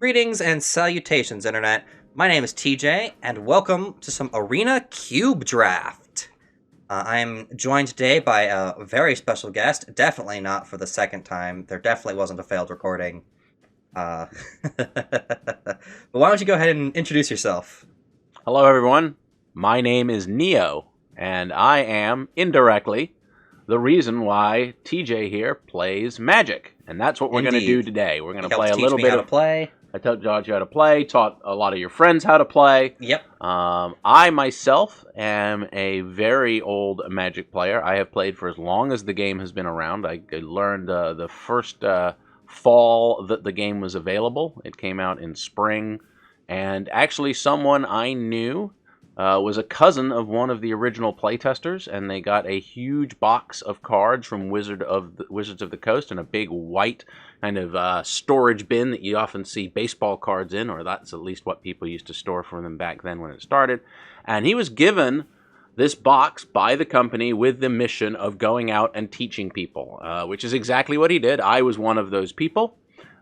Greetings and salutations, Internet. My name is TJ, and welcome to some Arena Cube Draft. I'm joined today by a very special guest, definitely not for the second time. There definitely wasn't a failed recording. But why don't you go ahead and introduce yourself? Hello, everyone. My name is Neo, and I am, indirectly, the reason why TJ here plays Magic. And that's what we're going to do today. We're going to play a little bit of... play. I taught you how to play, taught a lot of your friends how to play. Yep. I, myself, am a very old Magic player. I have played for as long as the game has been around. I learned the first fall that the game was available. It came out in spring. And actually, someone I knew was a cousin of one of the original playtesters, and they got a huge box of cards from Wizards of the Coast in a big white kind of storage bin that you often see baseball cards in, or that's at least what people used to store for them back then when it started. And he was given this box by the company with the mission of going out and teaching people, which is exactly what he did. I was one of those people.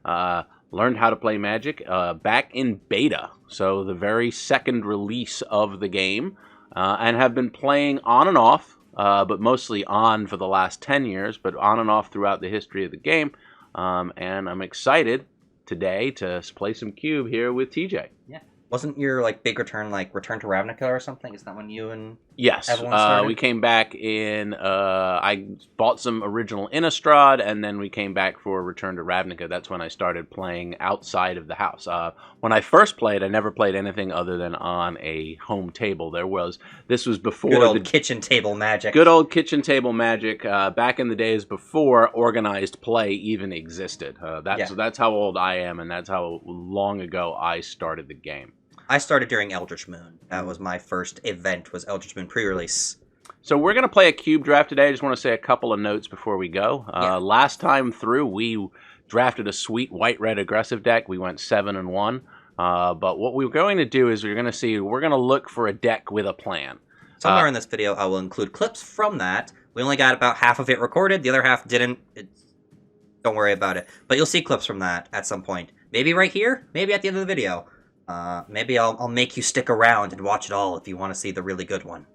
Learned how to play Magic back in beta, so the very second release of the game, and have been playing on and off, but mostly on for the last 10 years, but on and off throughout the history of the game. And I'm excited today to play some Cube here with TJ. Yeah. Wasn't your big return Return to Ravnica or something? Is that when you and Yes, everyone started? we came back in. I bought some original Innistrad, and then we came back for Return to Ravnica. That's when I started playing outside of the house. When I first played, I never played anything other than on a home table. This was before good old kitchen table magic. Good old kitchen table magic. Back in the days before organized play even existed. That's how old I am, and that's how long ago I started the game. I started during Eldritch Moon. That was my first event, was Eldritch Moon pre-release. So we're going to play a Cube draft today. I just want to say a couple of notes before we go. Yeah. Last time through, we drafted a sweet white-red aggressive deck. We went 7-1. But what we're going to do is we're going to look for a deck with a plan. Somewhere in this video, I will include clips from that. We only got about half of it recorded. The other half didn't. Don't worry about it. But you'll see clips from that at some point. Maybe right here. Maybe at the end of the video. Maybe I'll make you stick around and watch it all if you want to see the really good one.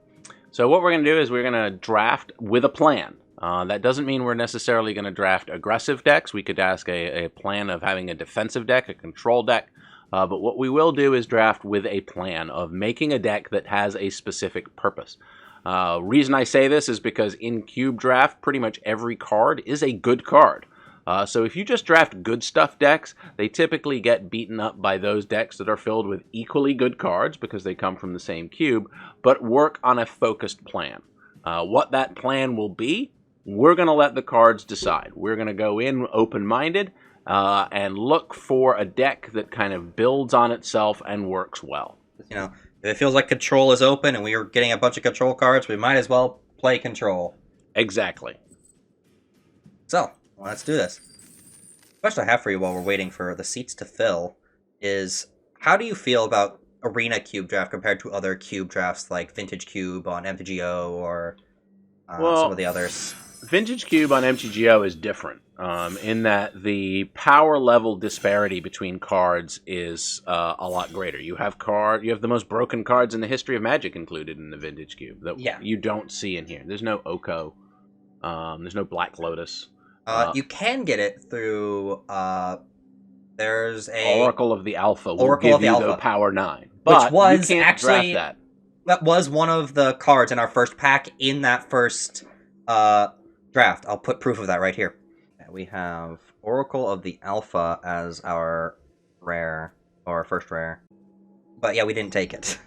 So what we're going to do is we're going to draft with a plan. That doesn't mean we're necessarily going to draft aggressive decks. We could ask a plan of having a defensive deck, a control deck. But what we will do is draft with a plan of making a deck that has a specific purpose. Reason I say this is because in Cube Draft, pretty much every card is a good card. So if you just draft good stuff decks, they typically get beaten up by those decks that are filled with equally good cards because they come from the same cube, but work on a focused plan. What that plan will be, we're going to let the cards decide. We're going to go in open-minded and look for a deck that kind of builds on itself and works well. If it feels like control is open and we are getting a bunch of control cards, we might as well play control. Exactly. So, let's do this. The question I have for you while we're waiting for the seats to fill is, how do you feel about Arena Cube Draft compared to other Cube Drafts like Vintage Cube on MTGO or some of the others? Vintage Cube on MTGO is different in that the power level disparity between cards is a lot greater. You have the most broken cards in the history of Magic included in the Vintage Cube that you don't see in here. There's no Oko. There's no Black Lotus. You can get it through. There's a Oracle of the Alpha. Will give you the Power 9, but which was you can't actually draft that was one of the cards in our first pack in that first draft. I'll put proof of that right here. We have Oracle of the Alpha as our rare, or first rare, but yeah, we didn't take it.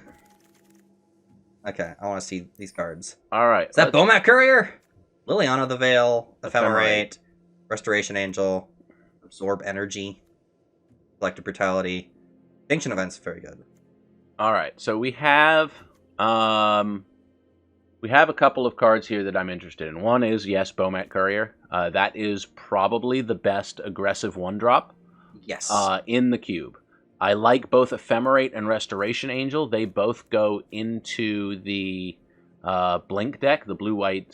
Okay, I want to see these cards. All right, is that Bomat Courier? Liliana the Veil, Ephemerate, Restoration Angel, Absorb Energy, Collective Brutality, Extinction Events, very good. All right, so we have a couple of cards here that I'm interested in. One is, yes, Bomat Courier. That is probably the best aggressive one-drop in the cube. I like both Ephemerate and Restoration Angel. They both go into the Blink deck, the blue-white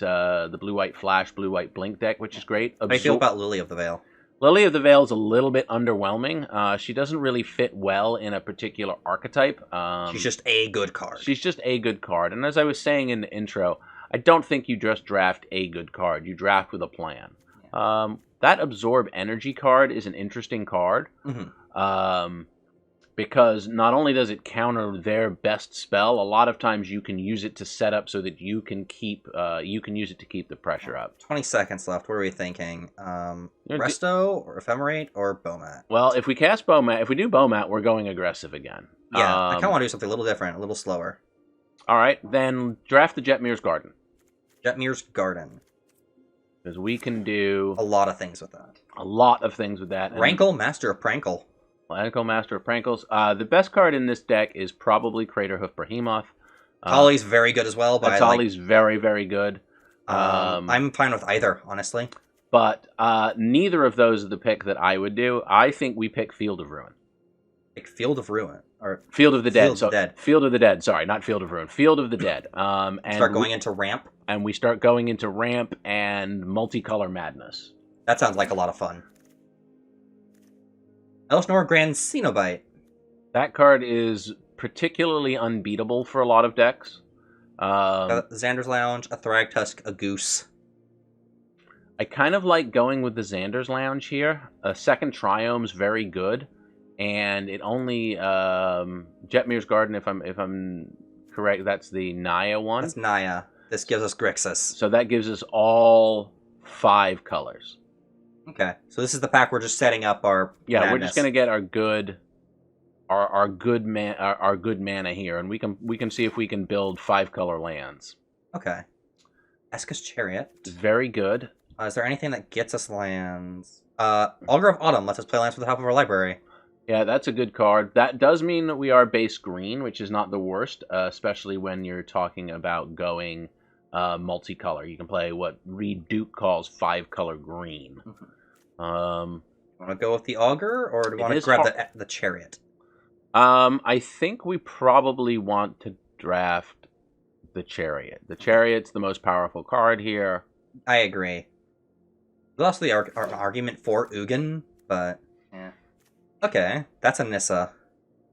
flash, blue-white Blink deck, which is great. How do you feel about Lily of the Veil? Lily of the Veil is a little bit underwhelming. She doesn't really fit well in a particular archetype. She's just a good card. She's just a good card. And as I was saying in the intro, I don't think you just draft a good card. You draft with a plan. Yeah. That Absorb Energy card is an interesting card. Mm-hmm. Because not only does it counter their best spell, a lot of times you can use it to set up so that you can use it to keep the pressure up. 20 seconds left. What are we thinking? Resto or Ephemerate or Bomat? Well, if we cast Bomat, if we do Bomat, we're going aggressive again. Yeah, I kind of want to do something a little different, a little slower. All right, then draft the Jetmir's Garden. Jetmir's Garden. Because we can do a lot of things with that. A lot of things with that. Rankle, Master of Prankle. Rankle, Master of Prankles. The best card in this deck is probably Craterhoof Behemoth. Tali's very good as well. Tali's very, very good. I'm fine with either, honestly. But neither of those are the pick that I would do. I think we pick Field of Ruin. Pick Field of Ruin. Or Field of the Dead. Field of the Dead. Sorry, not Field of Ruin. Field of the Dead. And start going into Ramp. And we start going into Ramp and Multicolor Madness. That sounds like a lot of fun. Elsnor Grand Cenobite. That card is particularly unbeatable for a lot of decks. Xander's Lounge, a Thragtusk, a Goose. I kind of like going with the Xander's Lounge here. A second Triome's very good, and it only Jetmir's Garden. If I'm correct, that's the Naya one. That's Naya. This gives us Grixis. So that gives us all 5 colors. Okay, so this is the pack we're just setting up our. Yeah, madness. We're just gonna get our good mana here, and we can see if we can build 5-color lands. Okay. Eska's Chariot. Very good. Is there anything that gets us lands? Augur of Autumn lets us play lands from the top of our library. Yeah, that's a good card. That does mean that we are base green, which is not the worst, especially when you're talking about going multicolor. You can play what Reed Duke calls 5-color green. Want to go with the Augur, or do you want to grab the Chariot? I think we probably want to draft the Chariot. The Chariot's the most powerful card here. I agree. There's also an argument for Ugin, but yeah. Okay, that's a Nissa.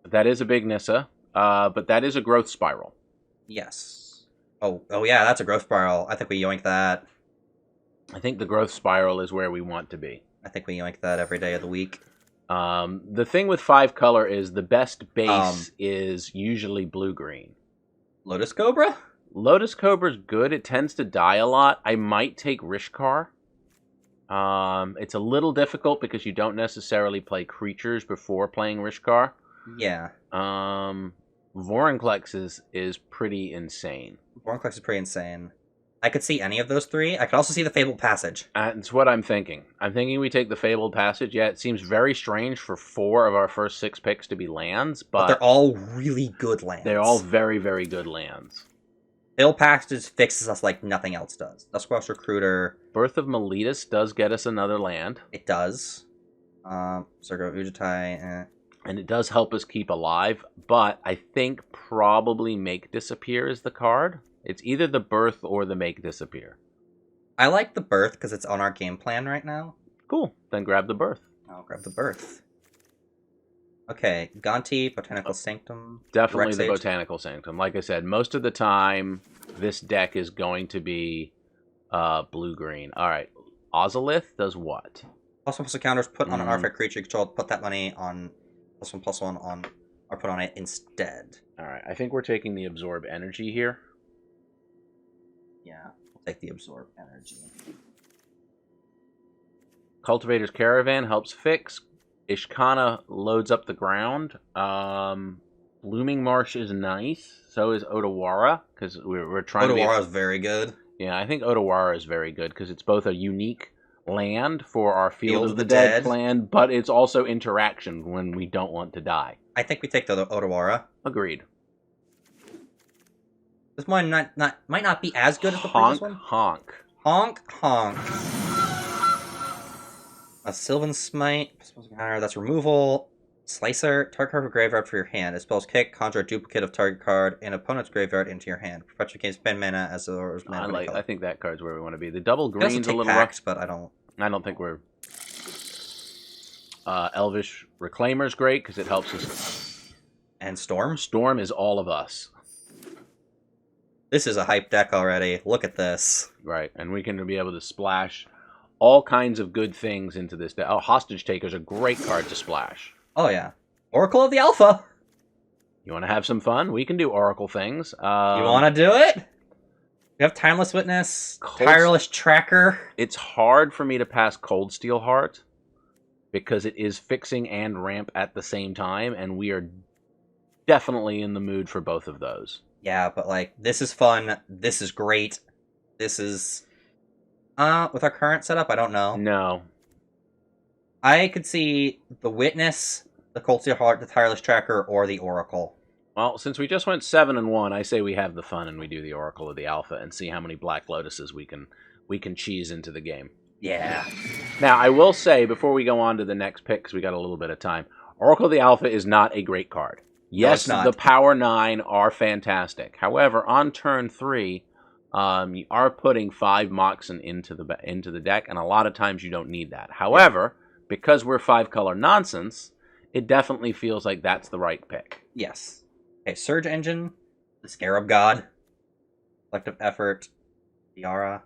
That is a big Nissa, but that is a growth spiral. Yes. Oh yeah, that's a growth spiral. I think we yoink that. I think the growth spiral is where we want to be. I think we yoink that every day of the week. The thing with 5-color is the best base is usually blue-green. Lotus Cobra? Lotus Cobra's good. It tends to die a lot. I might take Rishkar. It's a little difficult because you don't necessarily play creatures before playing Rishkar. Yeah. Vorinclex is pretty insane. Vorinclex is pretty insane. I could see any of those 3. I could also see the Fabled Passage. That's what I'm thinking. I'm thinking we take the Fabled Passage. Yeah, it seems very strange for 4 of our first 6 picks to be lands, but they're all really good lands. They're all very, very good lands. Fabled Passage fixes us like nothing else does. Duskwatch Recruiter. Birth of Meletus does get us another land. It does. Circle of Ujitai. And it does help us keep alive, but I think probably Make Disappear is the card. It's either the Birth or the Make Disappear. I like the Birth because it's on our game plan right now. Cool. Then grab the Birth. I'll grab the Birth. Okay, Gonti, Botanical Sanctum. Definitely the Botanical Sanctum. Like I said, most of the time, this deck is going to be blue-green. All right. Ozolith does what? +1/+1 counters, put on an artifact creature you control, put that money on +1/+1 on, or put on it instead. All right. I think we're taking the Absorb Energy here. Yeah, we'll take the Absorb Energy. Cultivator's Caravan helps fix. Ishkana loads up the ground. Blooming Marsh is nice. So is Otawara, because we're trying to be... Otawara is very good. Yeah, I think Otawara is very good, because it's both a unique land for our Field of the Dead land, but it's also interaction when we don't want to die. I think we take the Otawara. Agreed. This one might not be as good as the previous one. Honk. A Sylvan Smite. That's removal. Slicer. Target card from graveyard for your hand. It spells kick. Conjure a duplicate of target card in opponent's graveyard into your hand. Perpetual gains spend mana as the mana. I think that card's where we want to be. The double green's a little rough, but I don't. I don't think we're. Elvish Reclaimer's great because it helps us. And Storm? Storm is all of us. This is a hype deck already. Look at this. Right, and we can be able to splash all kinds of good things into this deck. Oh, Hostage Taker's a great card to splash. Oh, yeah. Oracle of the Alpha. You want to have some fun? We can do Oracle things. You want to do it? We have Timeless Witness, Tireless Tracker. It's hard for me to pass Cold Steel Heart because it is fixing and ramp at the same time, and we are definitely in the mood for both of those. Yeah, but, like, this is fun. This is great. This is... with our current setup, I don't know. No. I could see the Witness, the Cold Steel Heart, the Tireless Tracker, or the Oracle. Well, since we just went 7-1, I say we have the fun and we do the Oracle of the Alpha and see how many Black Lotuses we can cheese into the game. Yeah. Now, I will say, before we go on to the next pick, because we got a little bit of time, Oracle of the Alpha is not a great card. Yes, no, the Power 9 are fantastic. However, on turn 3, you are putting 5 Moxen into the deck, and a lot of times you don't need that. However, because we're 5-color nonsense, it definitely feels like that's the right pick. Yes. Okay, Surge Engine, the Scarab God, Collective Effort, Tiara.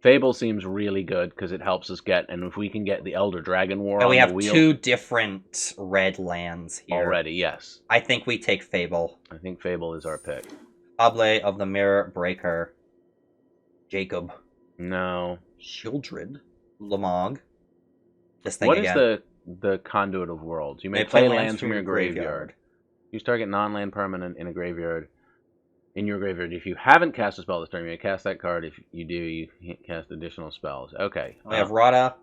Fable seems really good because it helps us get, and if we can get the Elder Dragon War on we have the wheel, 2 different red lands here. Already, yes. I think we take Fable. I think Fable is our pick. Oblate of the Mirror Breaker. Jacob. No. Shieldred. Lamog. This thing What again. is the Conduit of Worlds? You may play lands from your graveyard. Use target non-land permanent in a graveyard. In your graveyard, if you haven't cast a spell this turn, you may cast that card. If you do, you can't cast additional spells. Okay. We have Rada.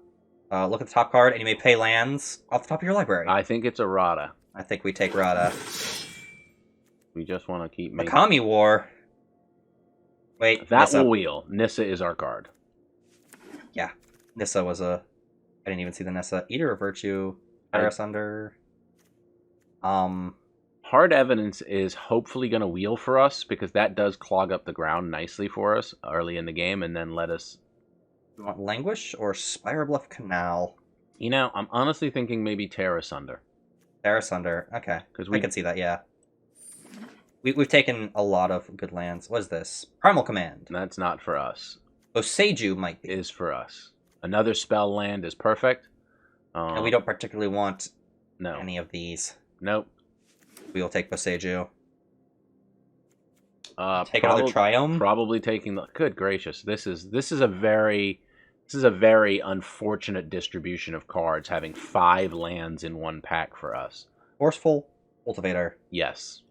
Look at the top card, and you may pay lands off the top of your library. I think it's a Rada. I think we take Rada. We just want to keep The making... Kami War. Wait, that Nissa. will wheel. Nissa is our card. Yeah. Nissa was a... I didn't even see the Nissa. Eater of Virtue. Asunder. Hard Evidence is hopefully going to wheel for us, because that does clog up the ground nicely for us early in the game, and then let us... You want Languish or Spirebluff Canal? You know, I'm honestly thinking maybe Tear Asunder. Tear Asunder. Okay. I can see that, yeah. We've taken a lot of good lands. What is this? Primal Command. That's not for us. Oseiju might be. Is for us. Another spell land is perfect. And we don't particularly want no. any of these. Nope. We will take Boseiju. Take another Triome. Probably taking the... Good gracious, this is a very unfortunate distribution of cards, having 5 lands in one pack for us. Forceful Cultivator. Yes.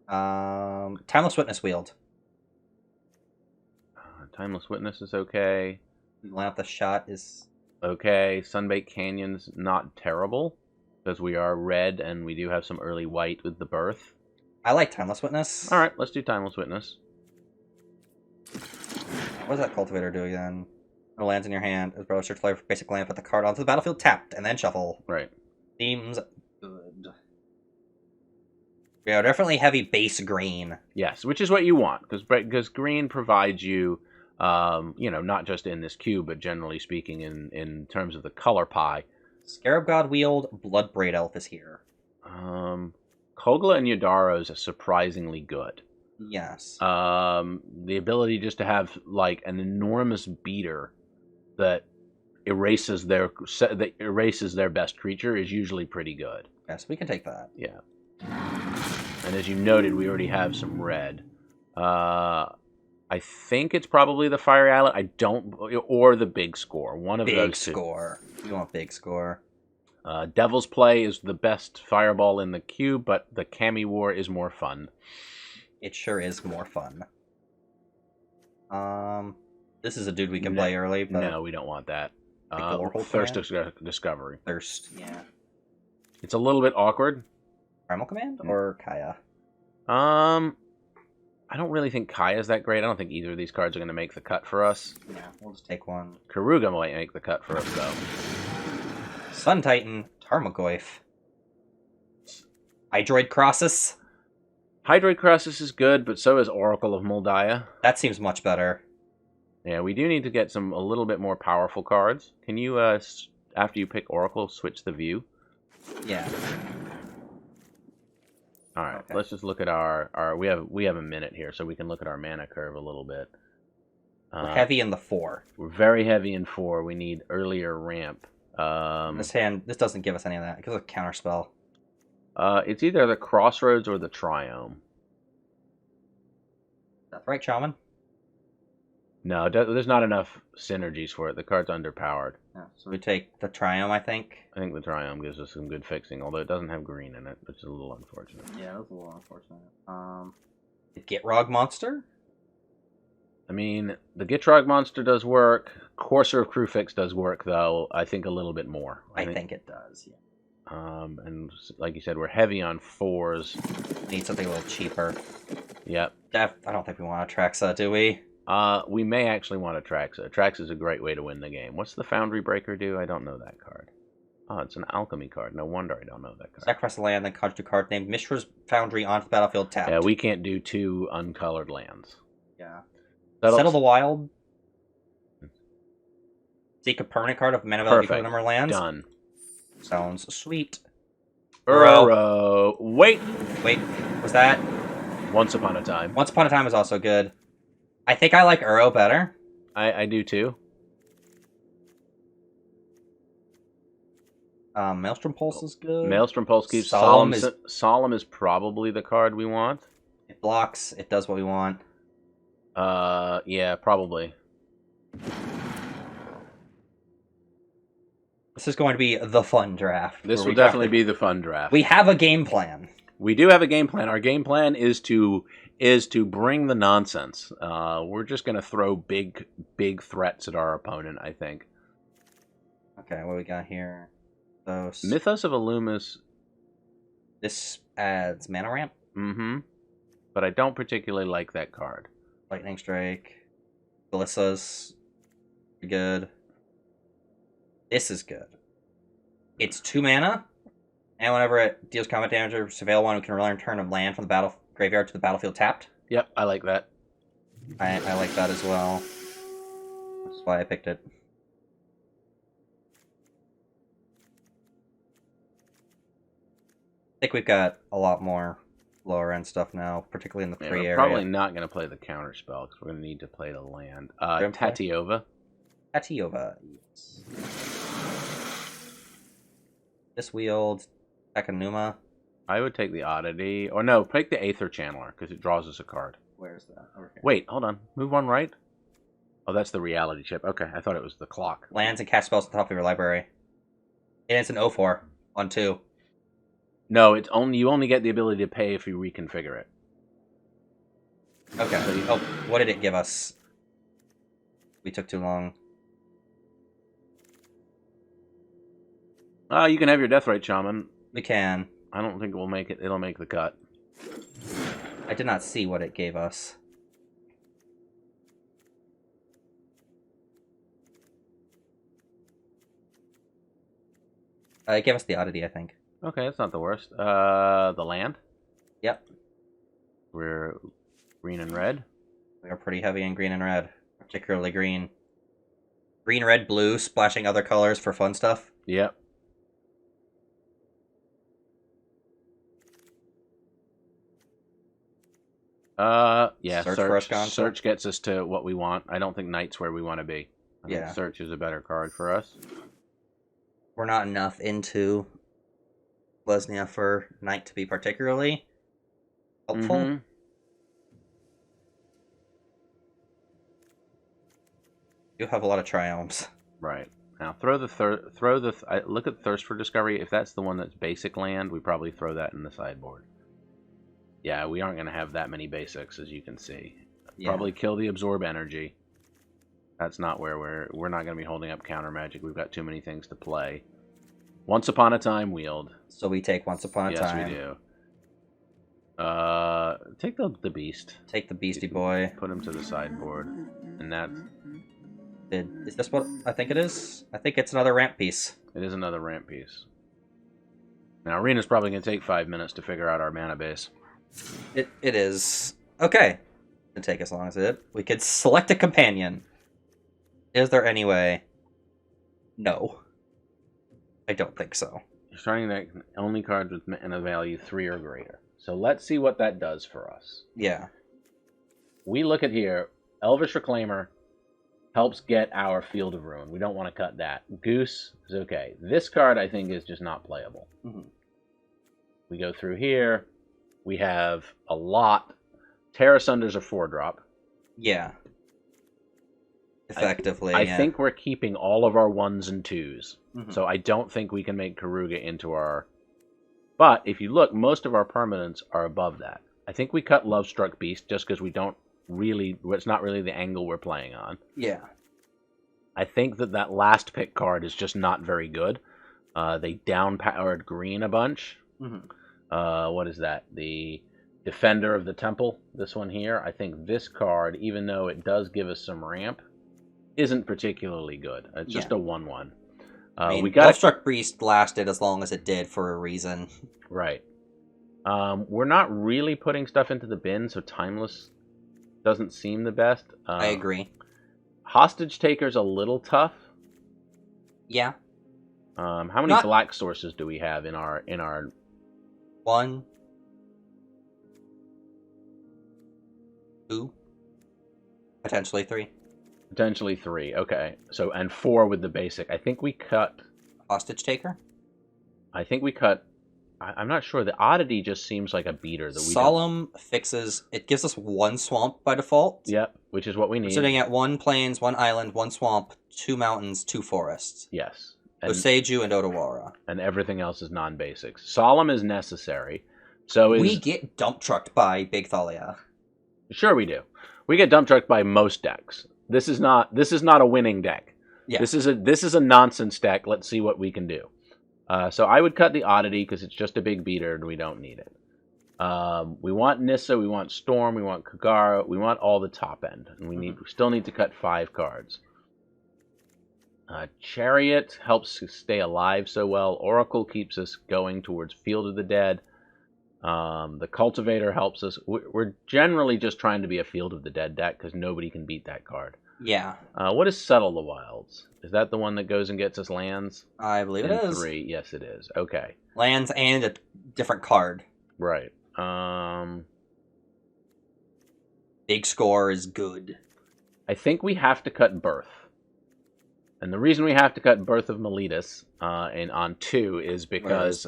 Timeless Witness Wield. Timeless Witness is okay. Line up the shot is okay. Sunbaked Canyon's not terrible, because we are red and we do have some early white with the Birth. I like Timeless Witness. Alright, let's do Timeless Witness. What does that Cultivator do again? No lands in your hand. As well, search player for basic land, put the card onto the battlefield tapped, and then shuffle. Right. Seems good. We are definitely heavy base green. Yes, which is what you want, because green provides you, not just in this cube, but generally speaking in terms of the color pie. Scarab God Wield, Bloodbraid Elf is here. Kogla and Yadaros are surprisingly good. Yes. The ability just to have like an enormous beater that erases their best creature is usually pretty good. Yes, we can take that. Yeah. And as you noted, we already have some red. I think it's probably the Fiery Island. Or the Big Score. One of those two. Big Score. We want Big Score. Devil's Play is the best fireball in the cube, but the Kami War is more fun. It sure is more fun. This is a dude we can play early, but... No, we don't want that. Thirst Discovery. Thirst, yeah. It's a little bit awkward. Primal Command or Kaya? I don't really think Kaya's that great. I don't think either of these cards are going to make the cut for us. Yeah, we'll just take one. Karuga might make the cut for us, though. Sun Titan, Tarmogoyf. Hydroid Crossus. Hydroid Crossus is good, but so is Oracle of Moldiah. That seems much better. Yeah, we do need to get a little bit more powerful cards. Can you, after you pick Oracle, switch the view? Yeah. All right, Okay. let's just look at our. We have a minute here, so we can look at our mana curve a little bit. We're heavy in the 4. We're very heavy in 4. We need earlier ramp. This doesn't give us any of that. It gives us a counter spell. It's either the Crossroads or the Triome. That's right, Shaman. No, there's not enough synergies for it. The card's underpowered. Yeah, so we take the Triome, I think. I think the Triome gives us some good fixing, although it doesn't have green in it, which is a little unfortunate. Yeah, that's a little unfortunate. The Gitrog monster? I mean, the Gitrog monster does work. Courser of Crufix does work, though. I think a little bit more. I think it does, yeah. And like you said, we're heavy on 4s. Need something a little cheaper. Yep. I don't think we want a Traxa, do we? We may actually want a Traxa. Traxa is a great way to win the game. What's the Foundry Breaker do? I don't know that card. Oh, it's an alchemy card. No wonder I don't know that card. Sacrifice a land, then conjure a card named Mishra's Foundry onto the battlefield tapped. Yeah, we can't do 2 uncolored lands. Yeah. Settle the Wild. Seek a permanent card of mana value equal number of lands. Done. Sounds sweet. Uro. Wait, was that? Once Upon a Time. Once Upon a Time is also good. I think I like Uro better. I do too. Maelstrom Pulse is good. Maelstrom Pulse keeps Solemn Solemn is probably the card we want. It blocks. It does what we want. Yeah, probably. This is going to be the fun draft. This will definitely be the fun draft. We have a game plan. We do have a game plan. Our game plan is to bring the nonsense. We're just going to throw big threats at our opponent, I think. Okay, what we got here? Mythos of Illumis. This adds mana ramp. Mm-hmm. But I don't particularly like that card. Lightning Strike. Glissas. Good. This is good. It's 2 mana, and whenever it deals combat damage or surveil one, we can return a land from the battle graveyard to the battlefield tapped. Yep, I like that. I like that as well. That's why I picked it. I think we've got a lot more lower end stuff now, particularly in the free area. We're probably not going to play the counter spell because we're going to need to play the land. Tatiova. Tatiova, yes. This wield, Takanuma. I would take the Oddity. Or no, take the Aether Channeler because it draws us a card. Where's that? Okay. Wait, hold on. Move one right. Oh, that's the reality chip. Okay, I thought it was the clock. Lands and cast spells at the top of your library. And it's an 0/4 on 2. No, you only get the ability to pay if you reconfigure it. Okay. So what did it give us? We took too long. You can have your Deathrite Shaman. We can. I don't think we'll make it. It'll make the cut. I did not see what it gave us. It gave us the Oddity, I think. Okay, that's not the worst. The land? Yep. We're green and red. We are pretty heavy in green and red. Particularly green. Green, red, blue, splashing other colors for fun stuff. Yep. Yeah, search gets us to what we want. I don't think Knight's where we want to be. I think Search is a better card for us. We're not enough into Lesnia for Knight to be particularly helpful. Mm-hmm. You have a lot of Triomes. Right. Now look at Thirst for Discovery. If that's the one that's basic land, we probably throw that in the sideboard. Yeah, we aren't going to have that many basics, as you can see. Yeah. Probably kill the Absorb Energy. That's not where we're not going to be holding up counter magic. We've got too many things to play. Once Upon a Time wield. So we take Once Upon a Time. Yes, we do. Take the Beast. Take the Beastie Boy. Put him to the sideboard. And that's... Is this what I think it is? I think it's another ramp piece. It is another ramp piece. Now, Arena's probably going to take 5 minutes to figure out our mana base. It is. Okay. It didn't take as long as it did. We could select a companion. Is there any way? No. I don't think so. Your starting deck only cards with mana value 3 or greater. So let's see what that does for us. Yeah. We look at here, Elvish Reclaimer helps get our Field of Ruin. We don't want to cut that. Goose is okay. This card, I think, is just not playable. Mm-hmm. We go through here. We have a lot. Terra Sunder's a 4-drop. Yeah. Effectively, I think we're keeping all of our 1s and 2s. Mm-hmm. So I don't think we can make Karuga into our... But if you look, most of our permanents are above that. I think we cut Lovestruck Beast just because we don't really... It's not really the angle we're playing on. Yeah. I think that last pick card is just not very good. They down-powered green a bunch. Mm-hmm. What is that? The Defender of the Temple, this one here. I think this card, even though it does give us some ramp, isn't particularly good. It's just a 1/1. I mean, we got Lovestruck Beast lasted as long as it did for a reason. Right. We're not really putting stuff into the bin, so Timeless doesn't seem the best. I agree. Hostage Taker's a little tough. Yeah. How many black sources do we have in our 1, 2, potentially 3. Potentially 3. Okay. So, and 4 with the basic. I think we cut... Hostage Taker? I'm not sure. The Oddity just seems like a beater. That we Solemn fixes... It gives us 1 swamp by default. Yep, which is what we need. We're sitting at 1 plains, 1 island, 1 swamp, 2 mountains, 2 forests. Yes. Oseju and Odawara. And everything else is non-basics. Solemn is necessary. So we get dump trucked by Big Thalia. Sure we do. We get dump trucked by most decks. This is not a winning deck. Yeah. This is a nonsense deck. Let's see what we can do. So I would cut the Oddity because it's just a big beater and we don't need it. We want Nissa, we want Storm, we want Kagara, we want all the top end, and we still need to cut 5 cards. Chariot helps us stay alive so well. Oracle keeps us going towards Field of the Dead. The Cultivator helps us. We're generally just trying to be a Field of the Dead deck because nobody can beat that card. Yeah. What is Settle the Wilds? Is that the one that goes and gets us lands? I believe it is. 3. Yes, it is. Okay. Lands and a different card. Right. Big score is good. I think we have to cut Birth. And the reason we have to cut Birth of Meletus on 2 is because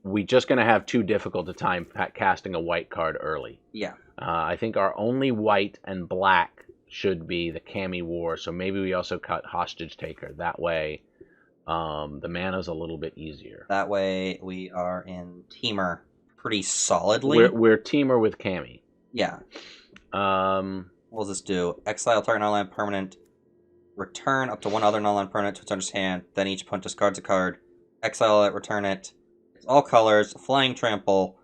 we're just going to have too difficult a time casting a white card early. Yeah. I think our only white and black should be the Kami War, so maybe we also cut Hostage Taker. That way, the mana's a little bit easier. That way, we are in Teamer pretty solidly. We're Teamer with Kami. Yeah. What does this do? Exile target non-land permanent. Return up to 1 other non-land permanent to its owner's hand. Then each opponent discards a card. Exile it, return it. It's all colors. Flying Trample.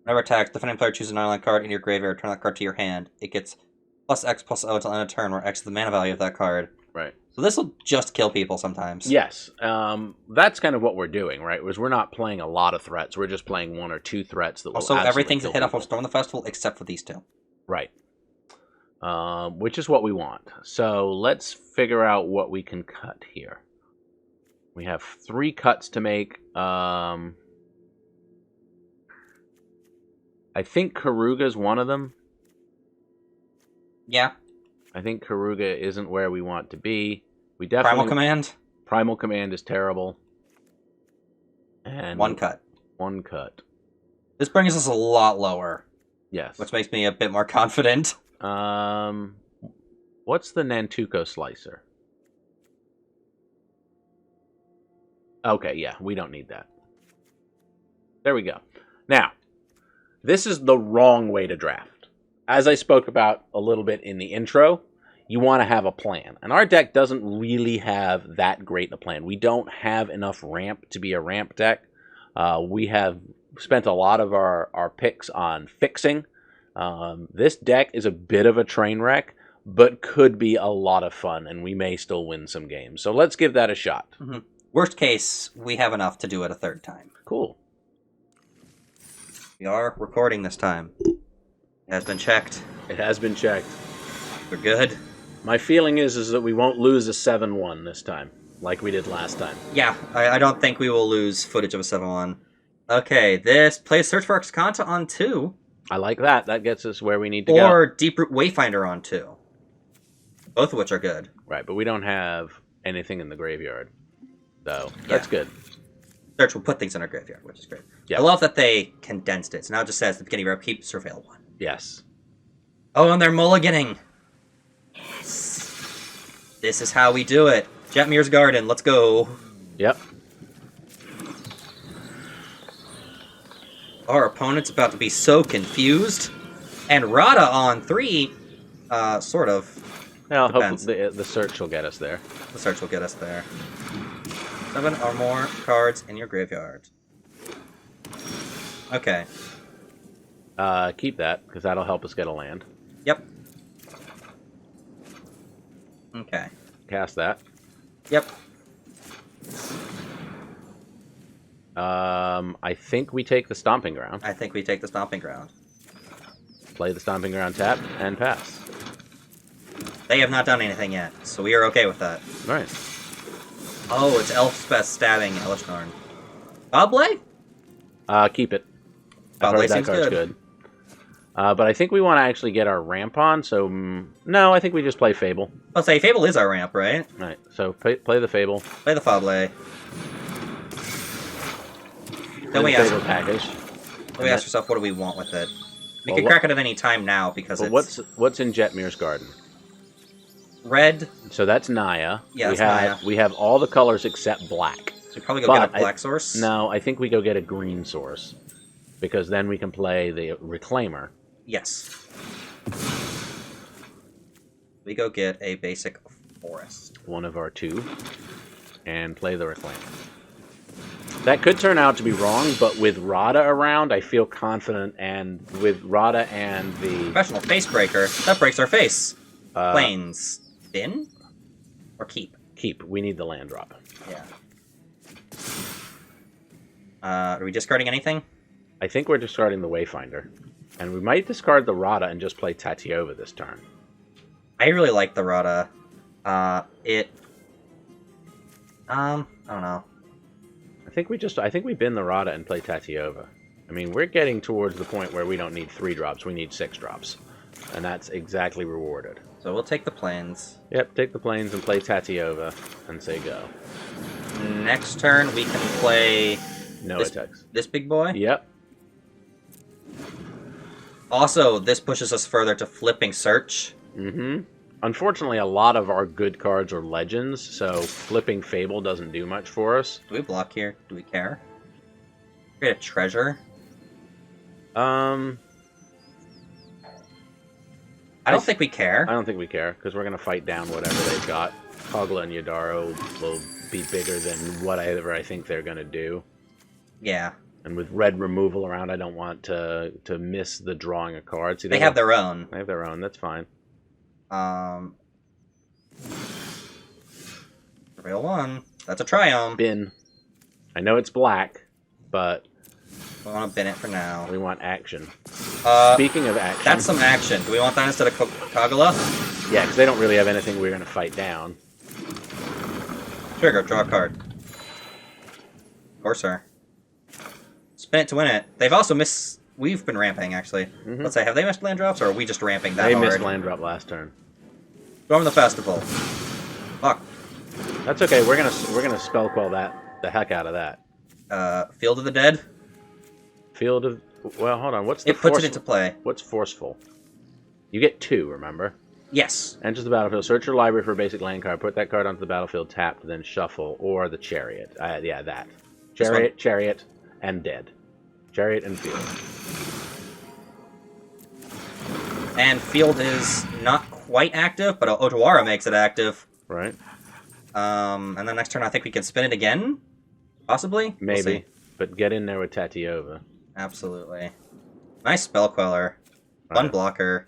Whenever attacks, defending player chooses a non-land card in your graveyard. Return that card to your hand. It gets +X+O until end of turn, where X is the mana value of that card. Right. So this will just kill people sometimes. Yes. That's kind of what we're doing, right? We're not playing a lot of threats. We're just playing 1 or 2 threats that will also everything's a hit off of of Storm the Festival except for these 2. Right. Which is what we want. So let's figure out what we can cut here. We have 3 cuts to make. I think Karuga's one of them. Yeah. I think Karuga isn't where we want to be. We definitely Primal Command? Primal Command is terrible. And 1 cut. 1 cut. This brings us a lot lower. Yes. Which makes me a bit more confident. What's the Nantuko Slicer? Okay, yeah, we don't need that. There we go. Now, this is the wrong way to draft. As I spoke about a little bit in the intro, you want to have a plan. And our deck doesn't really have that great a plan. We don't have enough ramp to be a ramp deck. We have spent a lot of our picks on fixing. This deck is a bit of a train wreck, but could be a lot of fun, and we may still win some games. So let's give that a shot. Mm-hmm. Worst case, we have enough to do it a 3rd time. Cool. We are recording this time. It has been checked. It has been checked. We're good. My feeling is that we won't lose a 7-1 this time, like we did last time. Yeah, I don't think we will lose footage of a 7-1. Okay, this plays Search for Arcanta on 2. I like that. That gets us where we need to go. Or Deep Root Wayfinder on 2. Both of which are good. Right, but we don't have anything in the graveyard, though. That's good. Search will put things in our graveyard, which is great. Yep. I love that they condensed it. So now it just says at the beginning of our keep Surveil 1. Yes. Oh, and they're mulliganing. Yes. This is how we do it. Jetmir's Garden, let's go. Yep. Our opponent's about to be so confused. And Rada on 3, sort of. Well, Depends. hopefully the search will get us there. The search will get us there. 7 or more cards in your graveyard. Okay. Keep that, because that'll help us get a land. Yep. Okay. Cast that. Yep. I think we take the Stomping Ground. I think we take the Stomping Ground. Play the Stomping Ground tap, and pass. They have not done anything yet, so we are okay with that. Right. Oh, it's Elspeth stabbing Elishnorn. Boblay? Keep it. Boblay I've heard that seems card's good. good. But I think we want to actually get our ramp on, so... no, I think we just play Fable. I'll say Fable is our ramp, right? Right, so play the Fable. Play the Foblay. Then Play we the ask, Fable package. then we ask ourselves, what do we want with it? We Well, can crack it at any time now, because But it's what's in Jetmir's Garden? red. So that's Naya. Yeah, we that's have, Naya. We have all the colors except black. So we probably go But get a black source. No, I think we go get a green source. Because then we can play the Reclaimer. Yes. We go get a basic forest. One of our 2. And play the Reclaimer. That could turn out to be wrong, but with Rada around, I feel confident, and with Rada and the... Professional Face Breaker. That breaks our face. Uh, Plains. Spin? Or keep? Keep. We need the land drop. Yeah. Are we discarding anything? I think we're discarding the Wayfinder. And we might discard the Rada and just play Tatiova this turn. I really like the Rada. I don't know. I think we bin the Rada and play Tatiova. I mean, we're getting towards the point where we don't need 3 drops, we need 6 drops. And that's exactly rewarded. So we'll take the plains. Yep, take the plains and play Tatiova and say go. Next turn we can play No this, attacks. this big boy. Yep. Also, this pushes us further to flipping search. Mm-hmm. Unfortunately, a lot of our good cards are legends, so flipping Fable doesn't do much for us. Do we block here? Do we care? Create a treasure? I I don't think we care. don't think we care, because we're going to fight down whatever they've got. Kogla and Yadaro will be bigger than whatever I think they're going to do. Yeah. And with red removal around, I don't want to miss the drawing of cards. See, They have their own. They have their own, that's fine. Real one. That's a Triome. Bin. I know it's black, but We want to bin it for now. we want action. Speaking of action... That's some action. Do we want that instead of Kogla? Yeah, because they don't really have anything we're going to fight down. Trigger, draw a card. Corsair. Spin it to win it. They've also missed... We've been ramping, actually. Mm-hmm. Let's say, have they missed land drops, or are we just ramping that They hard? missed land drop last turn. Storm the Festival. Fuck. That's okay. We're gonna spell quell the heck out of that. Field of the Dead? Field of... Well, hold on. What's the It puts it into play. What's forceful? You get 2, remember? Yes. Enters the battlefield. Search your library for a basic land card. Put that card onto the battlefield tapped, then shuffle. Or the Chariot. Yeah, that. Chariot, and Dead. Chariot and Field. And Field is not quite active, but Otawara makes it active. Right. And then next turn I think we can spin it again? Possibly? We'll Maybe. see. But get in there with Tatiova. Absolutely. Nice Spell Queller. Fun blocker.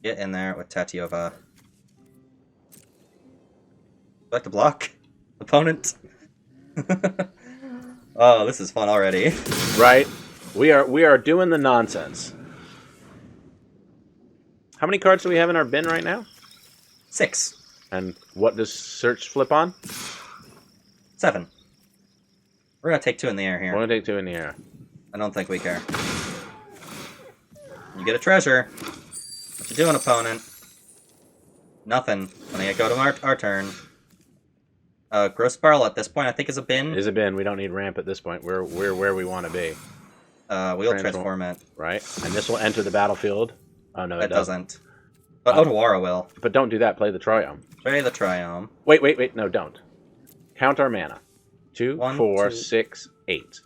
Get in there with Tatiova. Like to block? Opponent? Oh, this is fun already. Right. We are doing the nonsense. How many cards do we have in our bin right now? 6. And what does search flip on? 7. We're gonna take 2 in the air here. We're gonna take 2 in the air. I don't think we care. You get a treasure. What you doing, opponent? Nothing. When I go to our turn. Gross Barrel at this point I think is a bin. Is a bin. We don't need ramp at this point. We're where we want to be. We'll transform it. Right. And this will enter the battlefield. Oh, no, it doesn't. But Otawara will. But don't do that. Play the Triome. Play the Triome. Wait. No, don't. Count our mana. 2, 1, 4, 2. 6, 8.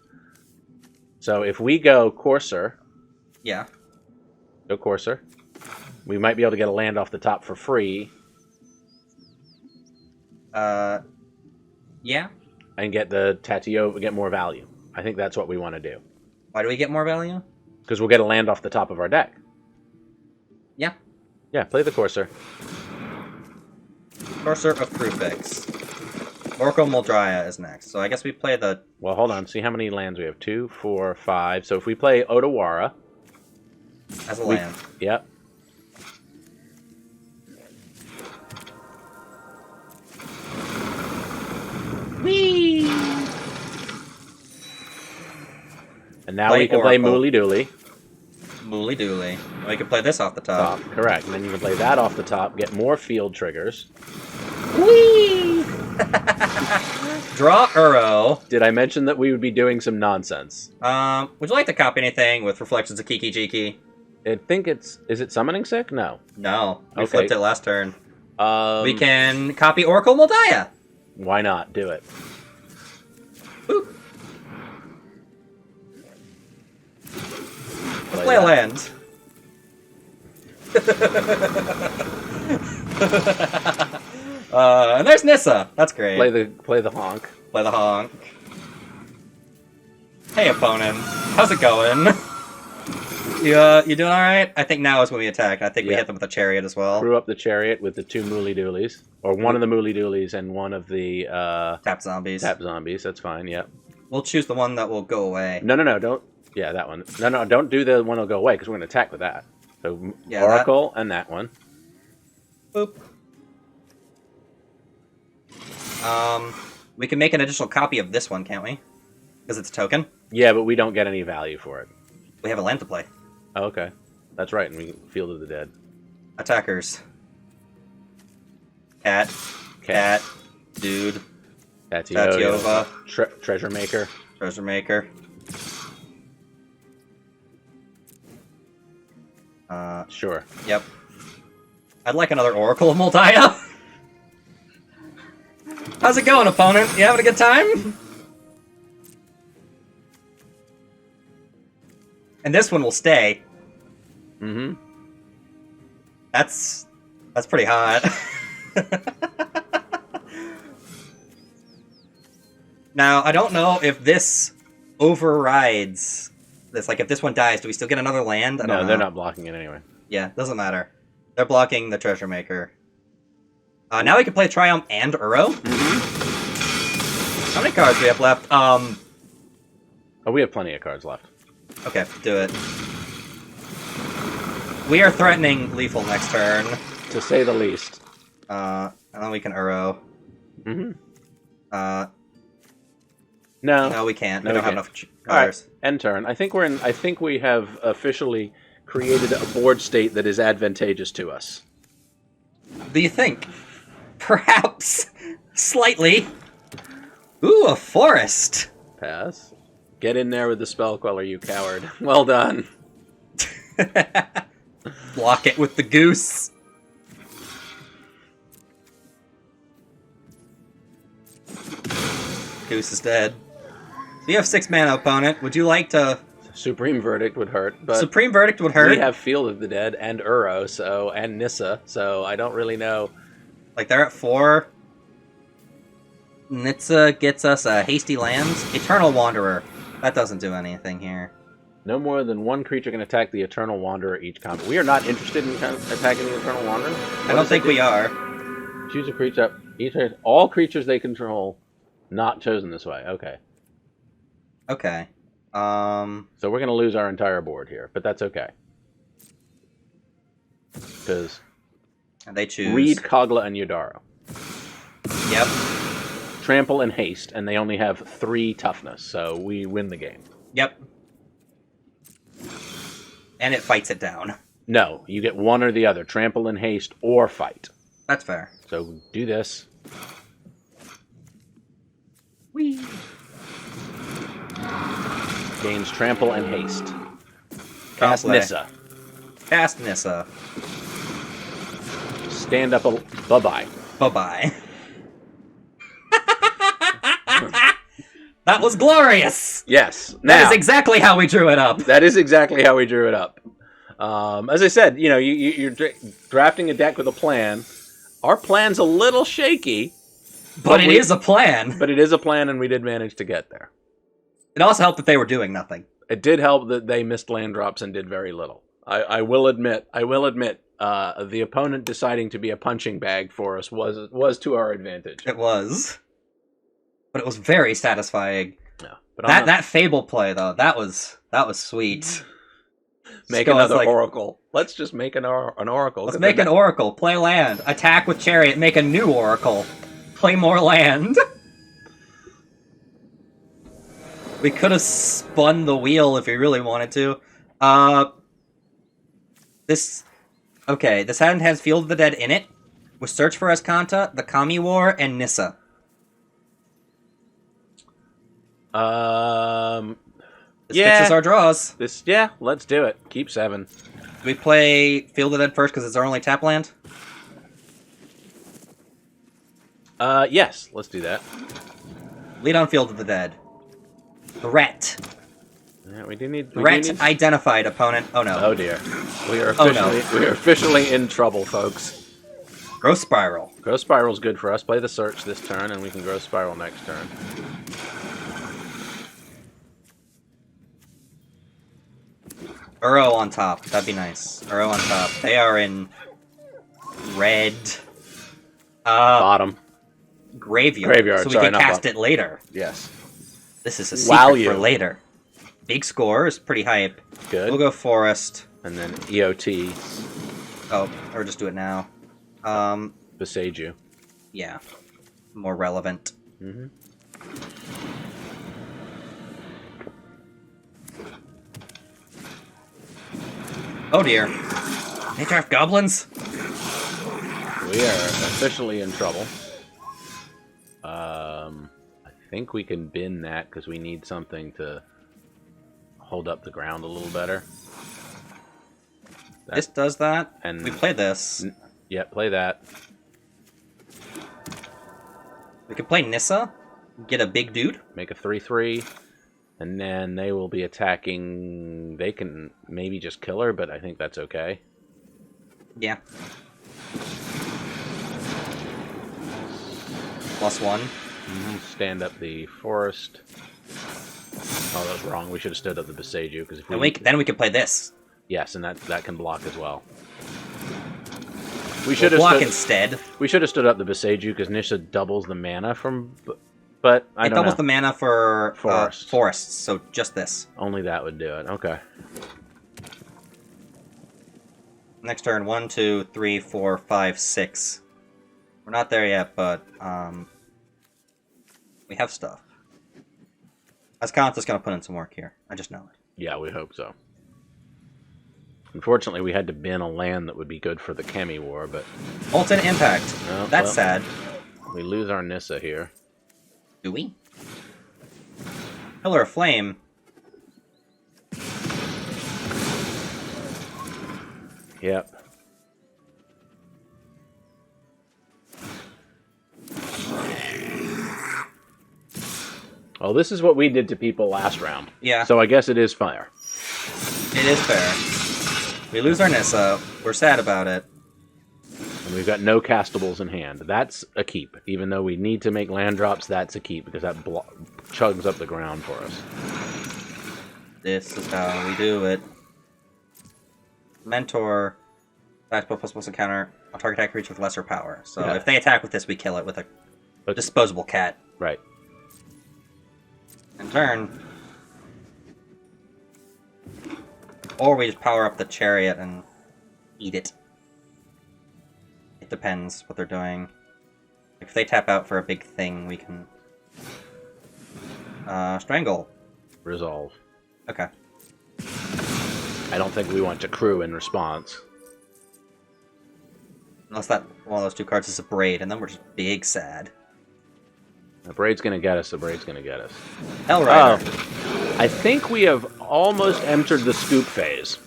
So if we go Courser... Yeah. Go Courser. We might be able to get a land off the top for free. Yeah. And get the Tatio, get more value. I think that's what we want to do. Why do we get more value? Because we'll get a land off the top of our deck. Yeah. Yeah, play the Courser. Courser of Krufix. Oracle Muldrya is next. So I guess we play the... Well, hold on. See how many lands we have. 2, 4, 5. So if we play Otawara... As a land. Yep. Whee! And now we can play Mooly Dooly. Mooly Dooly. And we can play this off the top. Correct. And then you can play that off the top, get more field triggers. Whee! Draw Uro. Did I mention that we would be doing some nonsense? Would you like to copy anything with Reflections of Kiki Jiki? I think it's... Is it Summoning Sick? No. No. We flipped it last turn. We We can copy Oracle Muldrya. Why not? Do it. Boop. Let's play a land. And there's Nissa. That's great. Play the honk. Play the honk. Hey, opponent. How's it going? You doing all right? I think now is when we attack. I think we hit them with a chariot as well. Crew up the chariot with the 2 Mooly Doolies, or one of the Mooly Doolies and one of the tap zombies. Tap zombies. That's fine. Yep. We'll choose the one that will go away. No, don't. Yeah, that one. No, don't do the one that'll go away because we're gonna attack with that. So yeah, Oracle and that one. Boop. We can make an additional copy of this one, can't we? Because it's a token. Yeah, but we don't get any value for it. We have a land to play. Oh, okay. That's right, and we Field of the Dead. Attackers. Cat. Dude. Tatiova. Treasure Maker. Treasure Maker. Sure. Yep. I'd like another Oracle of Muldrya. How's it going, opponent? You having a good time? And this one will stay. Mm-hmm. That's pretty hot. Now, I don't know if this overrides this. Like, if this one dies, do we still get another land? No, they're not blocking it anyway. Yeah, doesn't matter. They're blocking the Treasure Maker. Now we can play Triumph and Uro. Mm-hmm. How many cards do we have left? Oh, we have plenty of cards left. Okay, do it. We are threatening lethal next turn. To say the least. And then we can Uro. Mm-hmm. No, we can't. No, we don't have enough All right, colors. end turn. I think we have officially created a board state that is advantageous to us. Do you think? Perhaps. Slightly. Ooh, a forest. Pass. Get in there with the spell queller, you coward. Well done. Block it with the goose. Goose is dead. So you have 6 mana, opponent. Would you like to... Supreme Verdict would hurt, but... Supreme Verdict would hurt? We have Field of the Dead and Uro, and Nissa, so I don't really know... Like, they're at 4. Nissa gets us a Hasty Lands. Eternal Wanderer. That doesn't do anything here. No more than one creature can attack the Eternal Wanderer each combat. We are not interested in attacking the Eternal Wanderer? I don't think we are. Choose a creature. All creatures they control not chosen this way. Okay. Okay. So we're going to lose our entire board here, but that's okay. Because And they choose... Reed, Kogla, and Yodaro. Yep. Trample and haste, and they only have 3 toughness, so we win the game. Yep. And it fights it down. No, you get one or the other. Trample and haste or fight. That's fair. So do this. Whee! Gains trample and haste. Cast Outlay. Nissa. Cast Nissa. Stand up. Bye-bye. Bye-bye. That was glorious! Yes. That Now, is exactly how we drew it up. that is exactly how we drew it up. As I said, you're drafting a deck with a plan. Our plan's a little shaky. But it is a plan. But it is a plan, and we did manage to get there. It also helped that they were doing nothing. It did help that they missed land drops and did very little. I will admit, the opponent deciding to be a punching bag for us was to our advantage. It was. But it was very satisfying. Yeah, but that Fable play, though, that was sweet. Make Skull is another like, Oracle. Let's just make an Oracle. Let's make an Oracle. Play land. Attack with Chariot. Make a new Oracle. Play more land. We could have spun the wheel if we really wanted to. This hand has Field of the Dead in it, with Search for Escanta, the Kami War, and Nissa. This fixes our draws. Let's do it. Keep 7. Do we play Field of the Dead first because it's our only tap land? Yes, let's do that. Lead on Field of the Dead. Threat. Yeah, we do need... Threat identified, opponent. Oh no. Oh dear. We are officially in trouble, folks. Growth Spiral. Growth Spiral's good for us. Play the Search this turn, and we can Growth Spiral next turn. Uro on top. That'd be nice. Uro on top. They are in red. Bottom. Graveyard. So we can cast it later. Yes. This is a secret for later. Big score is pretty hype. Good. We'll go Forest. And then EOT. Oh, or just do it now. Besage you. Yeah. More relevant. Mm-hmm. Oh dear. They draft goblins? We are officially in trouble. I think we can bin that because we need something to hold up the ground a little better. This does that, and we play this. Yeah, play that. We could play Nissa, get a big dude. Make a 3/3, and then they will be attacking. They can maybe just kill her, but I think that's okay. Yeah. +1. Mm-hmm. Stand up the Forest. Oh, that was wrong. We should have stood up the Besage because if then we could play this. Yes, and that can block as well. We should have block instead. We should have stood up the Besage because Nisha doubles the mana from, but I don't know. It doubles the mana for forests, so just this. Only that would do it. Okay. Next turn, 1, 2, 3, 4, 5, 6. We're not there yet, but we have stuff. Askanta's gonna put in some work here. I just know it. Yeah, we hope so. Unfortunately, we had to bin a land that would be good for the Kami War, but... Molten Impact. Oh, That's sad. We lose our Nissa here. Do we? Pillar of Flame. Yep. Oh, this is what we did to people last round. Yeah. So I guess it is fair. It is fair. We lose our Nissa. We're sad about it. And we've got no castables in hand. That's a keep. Even though we need to make land drops, that's a keep because that chugs up the ground for us. This is how we do it. Mentor. Back plus encounter. On target attack creature with lesser power. So if they attack with this, we kill it with a disposable cat. Right. In turn. Or we just power up the chariot and eat it. It depends what they're doing. If they tap out for a big thing, we can... strangle. Resolve. Okay. I don't think we want to crew in response. Unless that one of those two cards is a braid, and then we're just big sad. The braid's gonna get us, the braid's gonna get us. Hellrider. I think we have almost entered the scoop phase.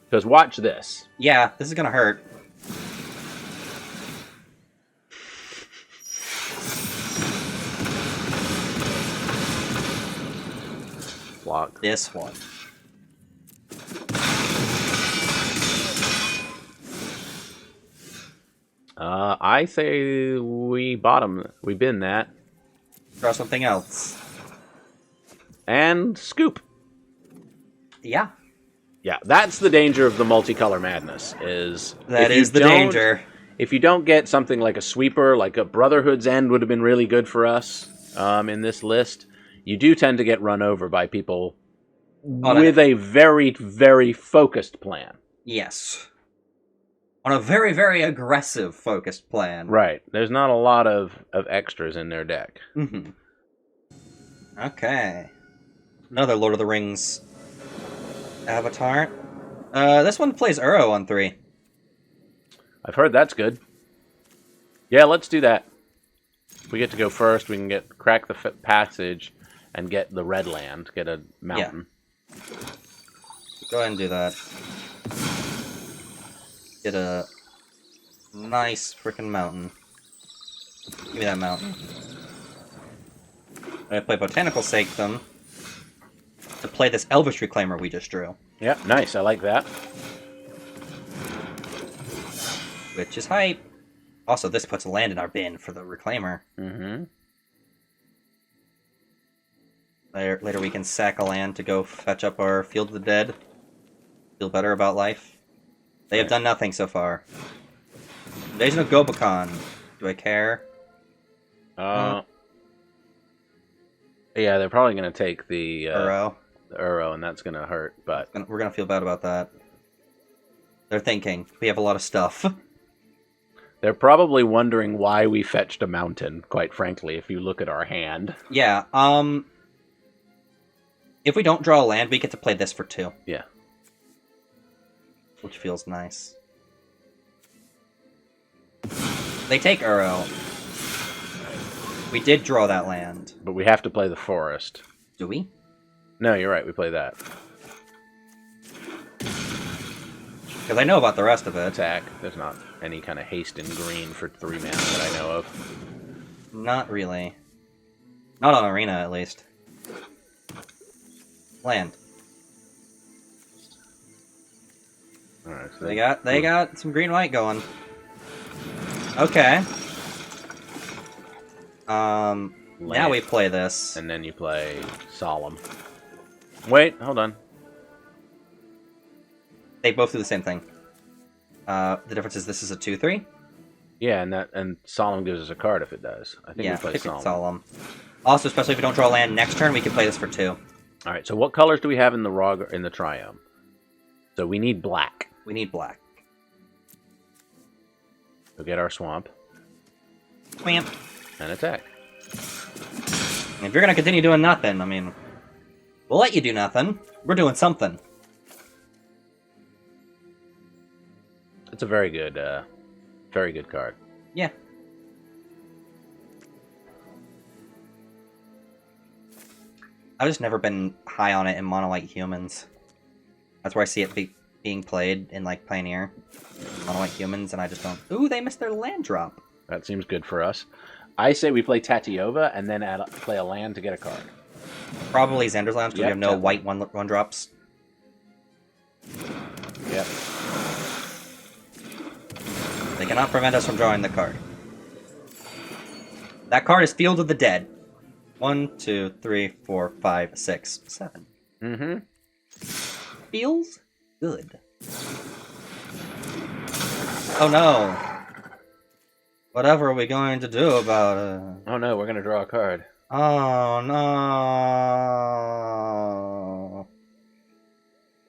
Because watch this. Yeah, this is gonna hurt. Block. This one. I say we bin that. Draw something else. And scoop. Yeah. Yeah, that's the danger of the multicolor madness, is... That is the danger. If you don't get something like a sweeper, like a Brotherhood's End would have been really good for us in this list, you do tend to get run over by people with a very, very focused plan. Yes. On a very, very aggressive focused plan. Right. There's not a lot of extras in their deck. Mm-hmm. Okay. Another Lord of the Rings avatar. This one plays Uro on 3. I've heard that's good. Yeah, let's do that. We get to go first. We can crack the passage and get the red land, get a mountain. Yeah. Go ahead and do that. Get a nice freaking mountain. Give me that mountain. I'm gonna play Botanical Sanctum to play this Elvish Reclaimer we just drew. Yep, nice. I like that. Which is hype. Also, this puts a land in our bin for the Reclaimer. Mm-hmm. Later we can sack a land to go fetch up our Field of the Dead. Feel better about life. They have done nothing so far. Invasion of Gobakon. Do I care? Yeah, they're probably going to take the Uro, and that's going to hurt, but... We're going to feel bad about that. They're thinking, we have a lot of stuff. They're probably wondering why we fetched a mountain, quite frankly, if you look at our hand. Yeah, if we don't draw a land, we get to play this for 2. Yeah. Which feels nice. They take Uro. We did draw that land. But we have to play the forest. Do we? No, you're right, we play that. Because I know about the rest of it. Attack. There's not any kind of haste in green for 3 mana that I know of. Not really. Not on Arena, at least. Land. Alright, so They got some green-white going. Okay. Now we play this. And then you play Solemn. Wait, hold on. They both do the same thing. The difference is this is a 2/3. Yeah, and Solemn gives us a card if it does. I think Yeah, we play pick Solemn. Solemn. Also, especially if we don't draw land next turn, we can play this for 2. All right. So what colors do we have in the Triome? So we need black. We need black. We'll get our swamp Wham. and attack. If you're gonna continue doing nothing, I mean, we'll let you do nothing. We're doing something. It's a very good card. Yeah. I've just never been high on it in Mono White Humans. That's where I see it being played in, like, Pioneer. Mono White Humans, and I just don't... Ooh, they missed their land drop. That seems good for us. I say we play Tatiova and then play a land to get a card. Probably Xander's Lounge, because we have no definitely. white one drops. Yep. They cannot prevent us from drawing the card. That card is Field of the Dead. 1, 2, 3, 4, 5, 6, 7. Mm-hmm. Feels good. Oh no. Whatever are we going to do about it? Oh no, we're gonna draw a card. Oh no.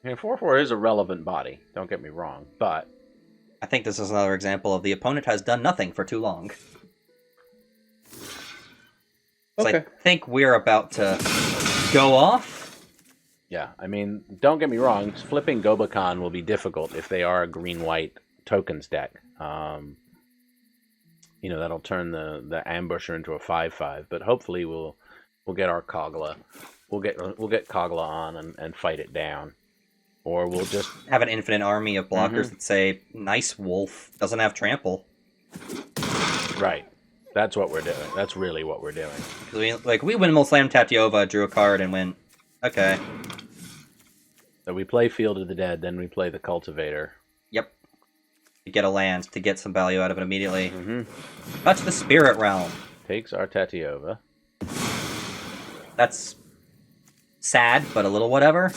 I mean, 4/4 is a relevant body. Don't get me wrong, but I think this is another example of the opponent has done nothing for too long. So Okay. I think we're about to go off. Yeah, I mean, don't get me wrong. Flipping Gobakhan will be difficult if they are a green-white tokens deck. That'll turn the ambusher into a 5/5. But hopefully we'll get our Kogla. We'll get Kogla on and fight it down, or we'll just have an infinite army of blockers that say, "Nice wolf doesn't have trample." Right. That's what we're doing. That's really what we're doing. We windmill slam Tatyova, drew a card, and went, okay. So we play Field of the Dead, then we play the Cultivator. Yep. To get a land, to get some value out of it immediately. Touch the Spirit Realm. Takes our Tatyova. That's sad, but a little whatever.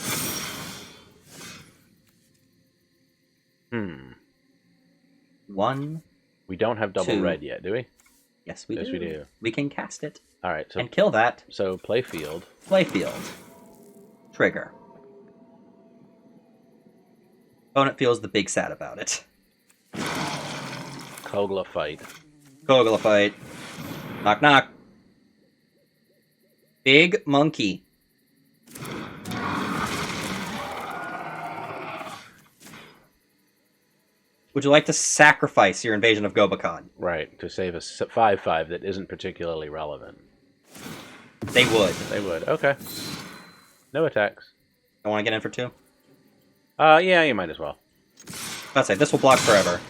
One. We don't have double red yet, do we? Yes, we do. Yes, we do. We can cast it. All right, so and kill that. So play Field. Play Field. Trigger. Opponent feels the big sad about it. Kogla fight. Kogla fight. Knock knock. Big monkey. Would you like to sacrifice your invasion of Gobakhan? Right, to save a 5/5 that isn't particularly relevant. They would. They would. Okay. No attacks. I want to get in for 2? Yeah, you might as well. Let's say this will block forever.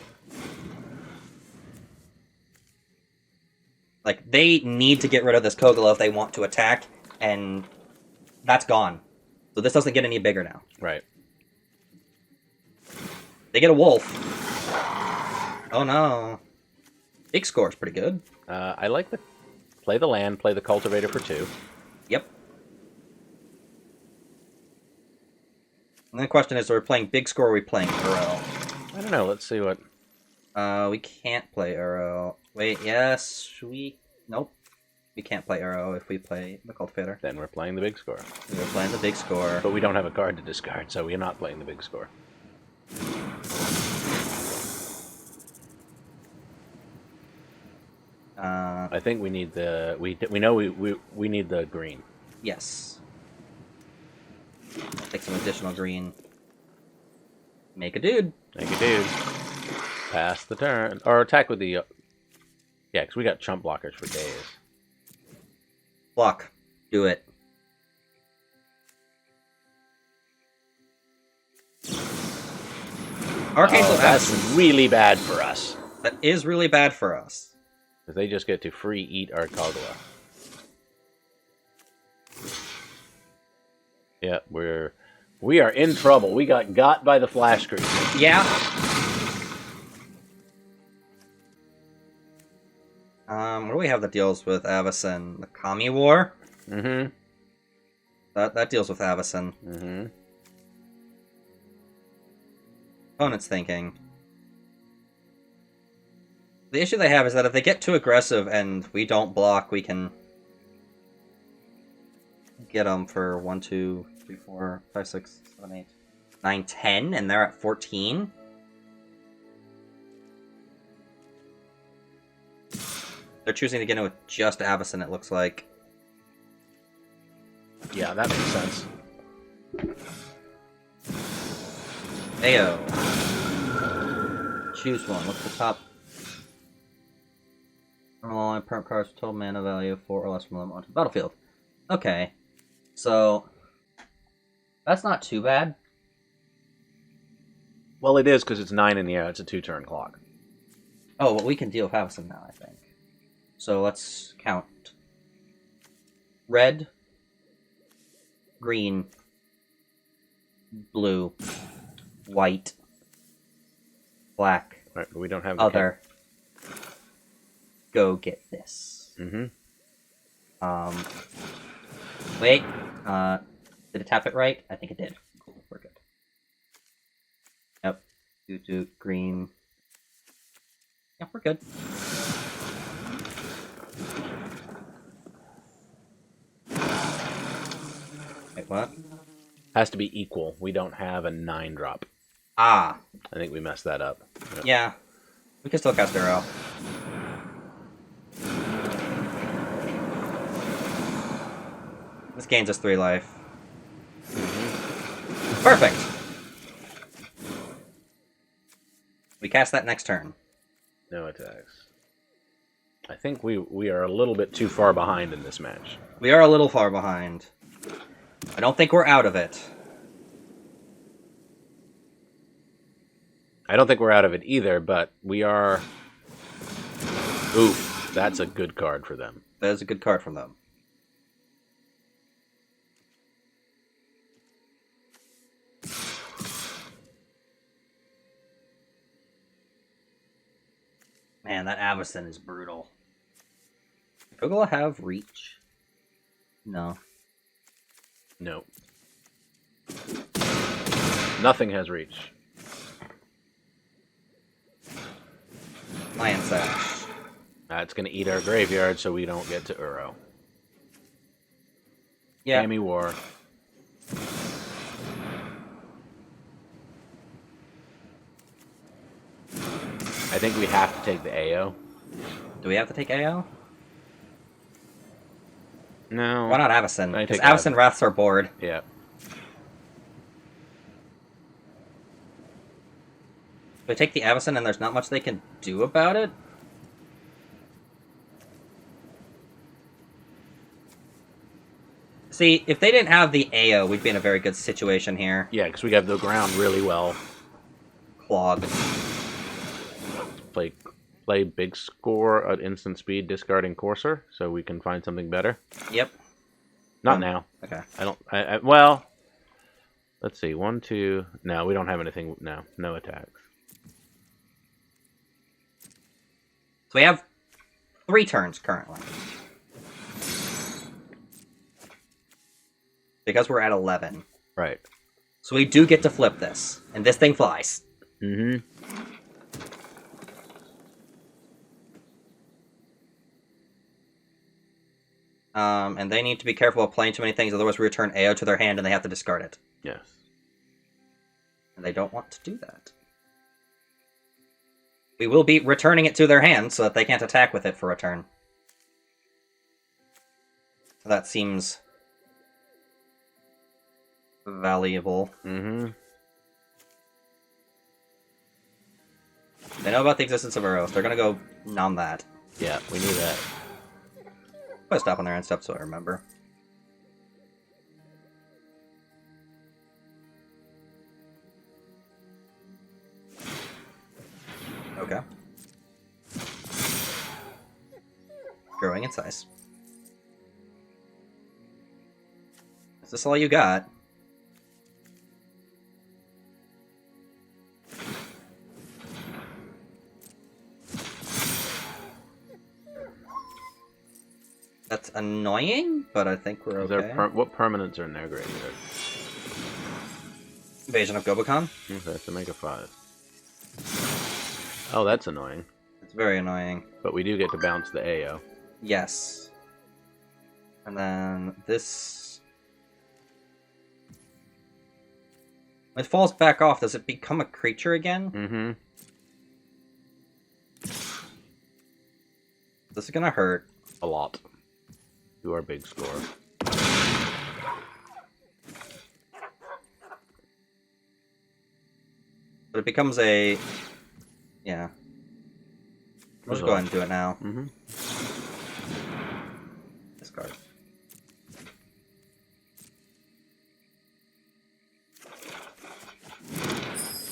Like, they need to get rid of this Kogla if they want to attack, and that's gone. So this doesn't get any bigger now. Right. They get a wolf. Oh no. Big score's pretty good. I like the play the land, play the Cultivator for 2. Yep. And the question is, are we playing big score or are we playing Uro? I don't know, let's see what... We can't play Uro. Wait, yes, Nope. We can't play Uro if we play the Cultivator. Then we're playing the big score. We're playing the big score. But we don't have a card to discard, so we're not playing the big score. I think we need the... We know we need the green. Yes. I'll take some additional green. Make a dude. Make a dude. Pass the turn. Or attack with the... Yeah, because we got chump blockers for days. Block. Do it. Archangel that's really bad for us. That is really bad for us. Because they just get to free eat our Kogla. Yeah, we are in trouble. We got by the flash creature. Yeah. What do we have that deals with Avacyn? The Kami War? Mm-hmm. That deals with Avacyn. Mm-hmm. Opponent's thinking. The issue they have is that if they get too aggressive and we don't block, we can get them for 1, 2, 3, 4, 5, 6, 7, 8, 9, 10, and they're at 14. They're choosing to get in with just Avacyn, it looks like. Yeah, that makes sense. Ayo. Choose one. Look at the top. All permanent cards with total mana value 4 or less from them onto the battlefield. Okay. So that's not too bad. Well, it is because it's 9 in the air. It's a 2-turn clock. Oh, well, we can deal with Avacyn now, I think. So let's count. Red, green, blue, white, black, Right, but we don't have the other. Go get this. Mm-hmm. Wait. Did it tap it right? I think it did. Cool, we're good. Yep. Do green. Yep, we're good. Wait, what? Has to be equal. We don't have a 9-drop. Ah. I think we messed that up. Yeah. We can still cast Arrow. This gains us 3 life. Perfect! We cast that next turn. No attacks. I think we are a little bit too far behind in this match. We are a little far behind. I don't think we're out of it. I don't think we're out of it either, but we are... Oof, that's a good card for them. That is a good card from them. Man, that Avacyn is brutal. Does Gogol have reach? No. No. Nothing has reach. Lion Sash. That's going to eat our graveyard so we don't get to Uro. Yeah. Gammy War. I think we have to take the AO. Do we have to take AO? No. Why not Avacyn? I Because take Avacyn Wraths our board. Yeah. We take the Avacyn and there's not much they can do about it? See, if they didn't have the AO, we'd be in a very good situation here. Yeah, because we have the ground really well. Clog. Play big score at instant speed, discarding Courser, so we can find something better. Yep. Not now. Okay. I don't. Well, let's see. 1, 2. No, we don't have anything. No, no attacks. So we have 3 turns currently. Because we're at 11. Right. So we do get to flip this. And this thing flies. Mm-hmm. And they need to be careful of playing too many things, otherwise we return AO to their hand and they have to discard it. Yes. And they don't want to do that. We will be returning it to their hand so that they can't attack with it for a turn. So that seems valuable. Mm-hmm. They know about the existence of Uros. They're gonna go nom that. Yeah, we knew that. Put a stop on their end step so I remember. Okay. Growing in size. Is this all you got? That's annoying, but I think we're okay. What permanents are in their graveyard? Invasion of Gobakon? Okay, so make a 5. Oh, that's annoying. It's very annoying. But we do get to bounce the AO. Yes. And then this... When it falls back off, does it become a creature again? Mm-hmm. This is gonna hurt. A lot. To our big score. But it becomes a... Yeah. We'll just go ahead and do it now. Mm-hmm. Discard.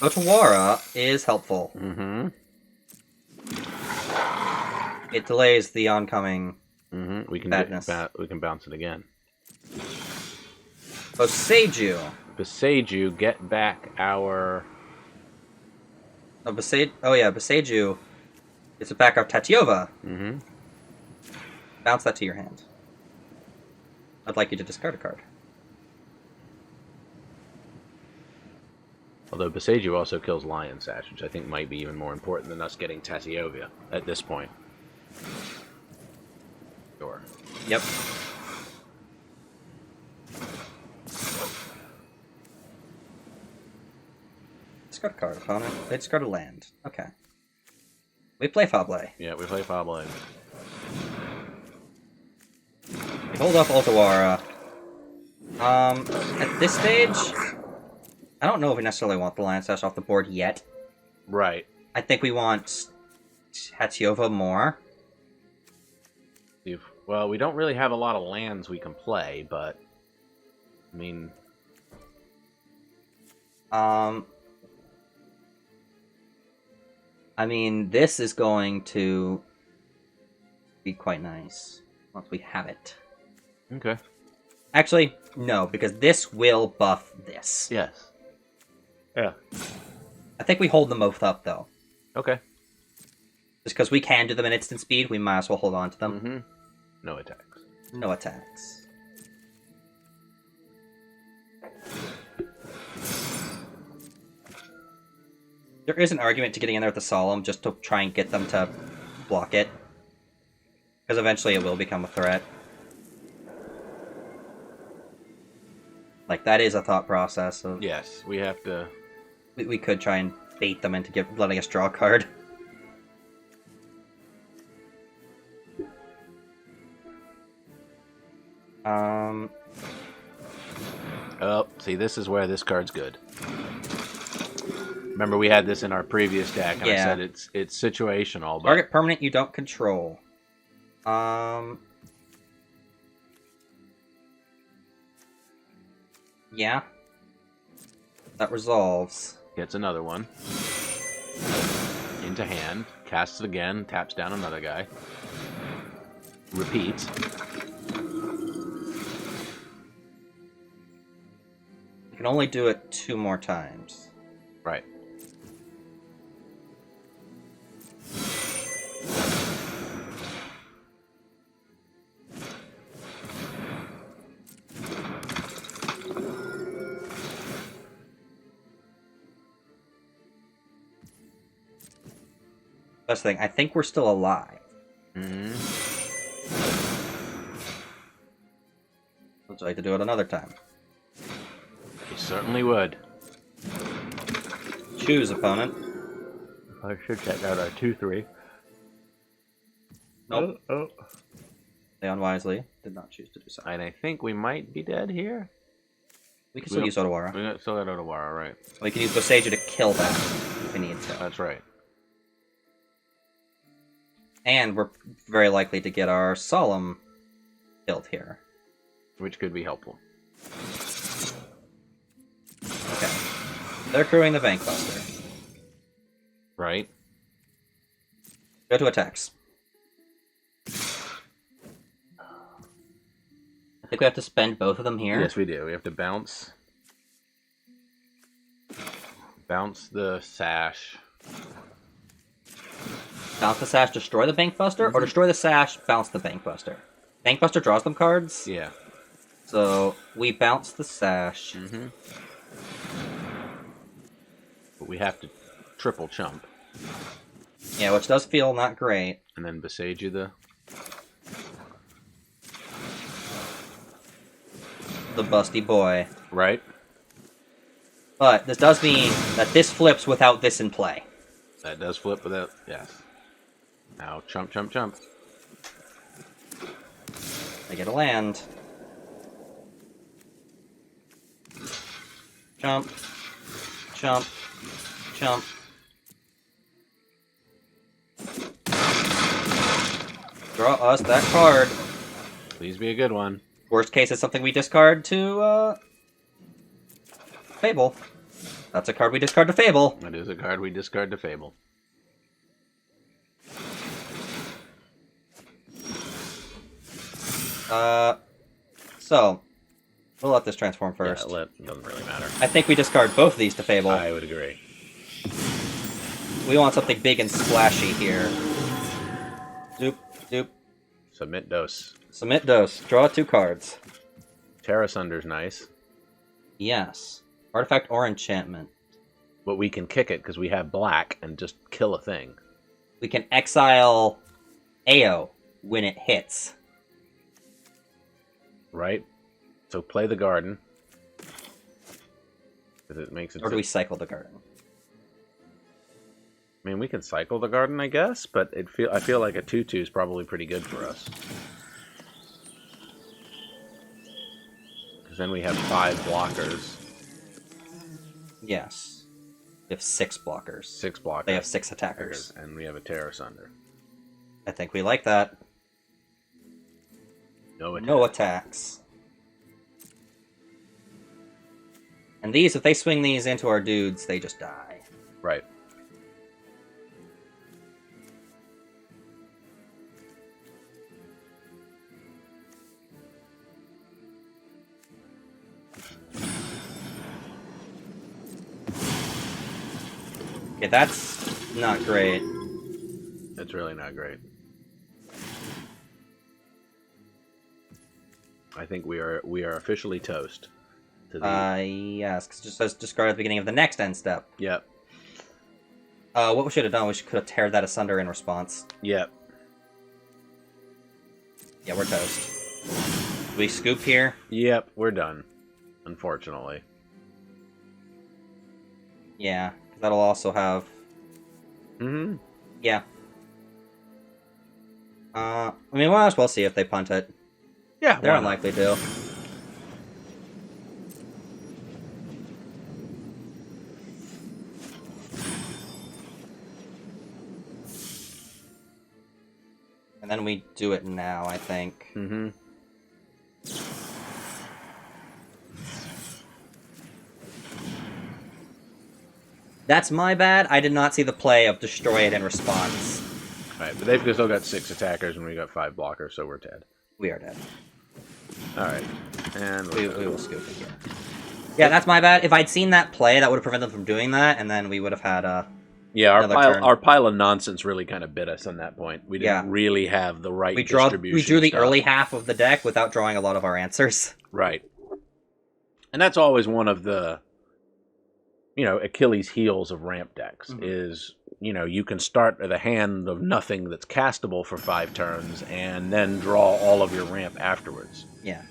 Otawara is helpful. Mm-hmm. It delays the oncoming Mm-hmm. badness. We can bounce it again. Boseiju. Boseiju, get back our... Oh, Boseiju. It's a back our Tatiova. Mm-hmm. Bounce that to your hand. I'd like you to discard a card. Although Boseiju also kills Lion Sash, which I think might be even more important than us getting Tatiova at this point. Sure. Yep. Discard card, opponent. They discard a land. Okay. We play Fable. Yeah, we play Fable. We hold off Otawara. At this stage, I don't know if we necessarily want the Lion Sash off the board yet. Right. I think we want Hatiova more. Well, we don't really have a lot of lands we can play, but I mean, this is going to be quite nice once we have it. okay. Actually, no, because this will buff this. Yes. Yeah. I think we hold them both up, though. Okay. Just because we can do them in instant speed, we might as well hold on to them. Mm-hmm. No attacks. No attacks. There is an argument to getting in there with the Solemn just to try and get them to block it. Because eventually it will become a threat. Like, that is a thought process. Of, Yes, we have to. we could try and bait them into letting us draw a card. Oh, see, this is where this card's good. Remember, we had this in our previous deck, and I said it's situational. But... Target permanent you don't control. Yeah. That resolves. Gets another one. Into hand. Casts it again. Taps down another guy. Repeats. You can only do it 2 more times. Right. That's the thing. I think we're still alive. Mm-hmm. Would you like to do it another time? You certainly would. Choose, opponent. I should check out our 2-3. Nope. Oh. They unwisely did not choose to do so. And I think we might be dead here. We can still use Otawara. We still got Otawara, right? We can use Boseiju to kill that if we need to. That's right. And we're very likely to get our Solemn killed here. Which could be helpful. Okay. They're crewing the Bankbuster. Right. Go to attacks. I think we have to spend both of them here. Yes, we do. We have to bounce. Bounce the sash. Bounce the sash, destroy the Bankbuster, or destroy the sash, bounce the Bankbuster. Bankbuster draws them cards. Yeah. So we bounce the sash. Mm-hmm. But we have to triple chump. Yeah, which does feel not great. And then Boseiju the busty boy. Right. But this does mean that this flips without this in play. That does flip without... Yes. Now, chump, chump, chump. They get a land. Chump. Chump. Chump. Draw us that card. Please be a good one. Worst case is something we discard to, Fable. That's a card we discard to Fable. That is a card we discard to Fable. So, we'll let this transform first. Yeah, doesn't really matter. I think we discard both of these to Fable. I would agree. We want something big and splashy here. Doop, doop. Submit dose. Submit dose. Draw 2 cards. Terra Sunder's nice. Yes. Artifact or enchantment. But we can kick it because we have black and just kill a thing. We can exile AO when it hits. Right? So play the garden. Because it makes it... Or do we cycle the garden? I mean, we can cycle the garden, I guess, but I feel like a 2/2 is probably pretty good for us. Because then we have 5 blockers. Yes. We have 6 blockers. 6 blockers. They have 6 attackers. And we have a Terror Sunder. I think we like that. No attacks. And these, if they swing these into our dudes, they just die. Right. Okay, that's not great. It's really not great. I think we are officially toast. Yes, because it just says discard at the beginning of the next end step. Yep. What we should have done, we could have teared that asunder in response. Yep. Yeah, we're toast. Do we scoop here? Yep, we're done. Unfortunately. Yeah, that'll also have... Mm-hmm. Yeah. I mean, we might as well see if they punt it. Yeah, They're unlikely to. And then we do it now, I think. Mm-hmm. That's my bad. I did not see the play of destroy it in response. Right, but they've still got 6 attackers and we got 5 blockers, so we're dead. We are dead. Alright. And We will scoop it here. Yeah, that's my bad. If I'd seen that play, that would have prevented them from doing that, and then we would have had yeah, turn. our pile of nonsense really kind of bit us on that point. We didn't really have the right distribution. We drew the stuff. early half of the deck without drawing a lot of our answers. Right. And that's always one of the, Achilles' heels of ramp decks is, you can start with a hand of nothing that's castable for 5 turns and then draw all of your ramp afterwards. Yeah.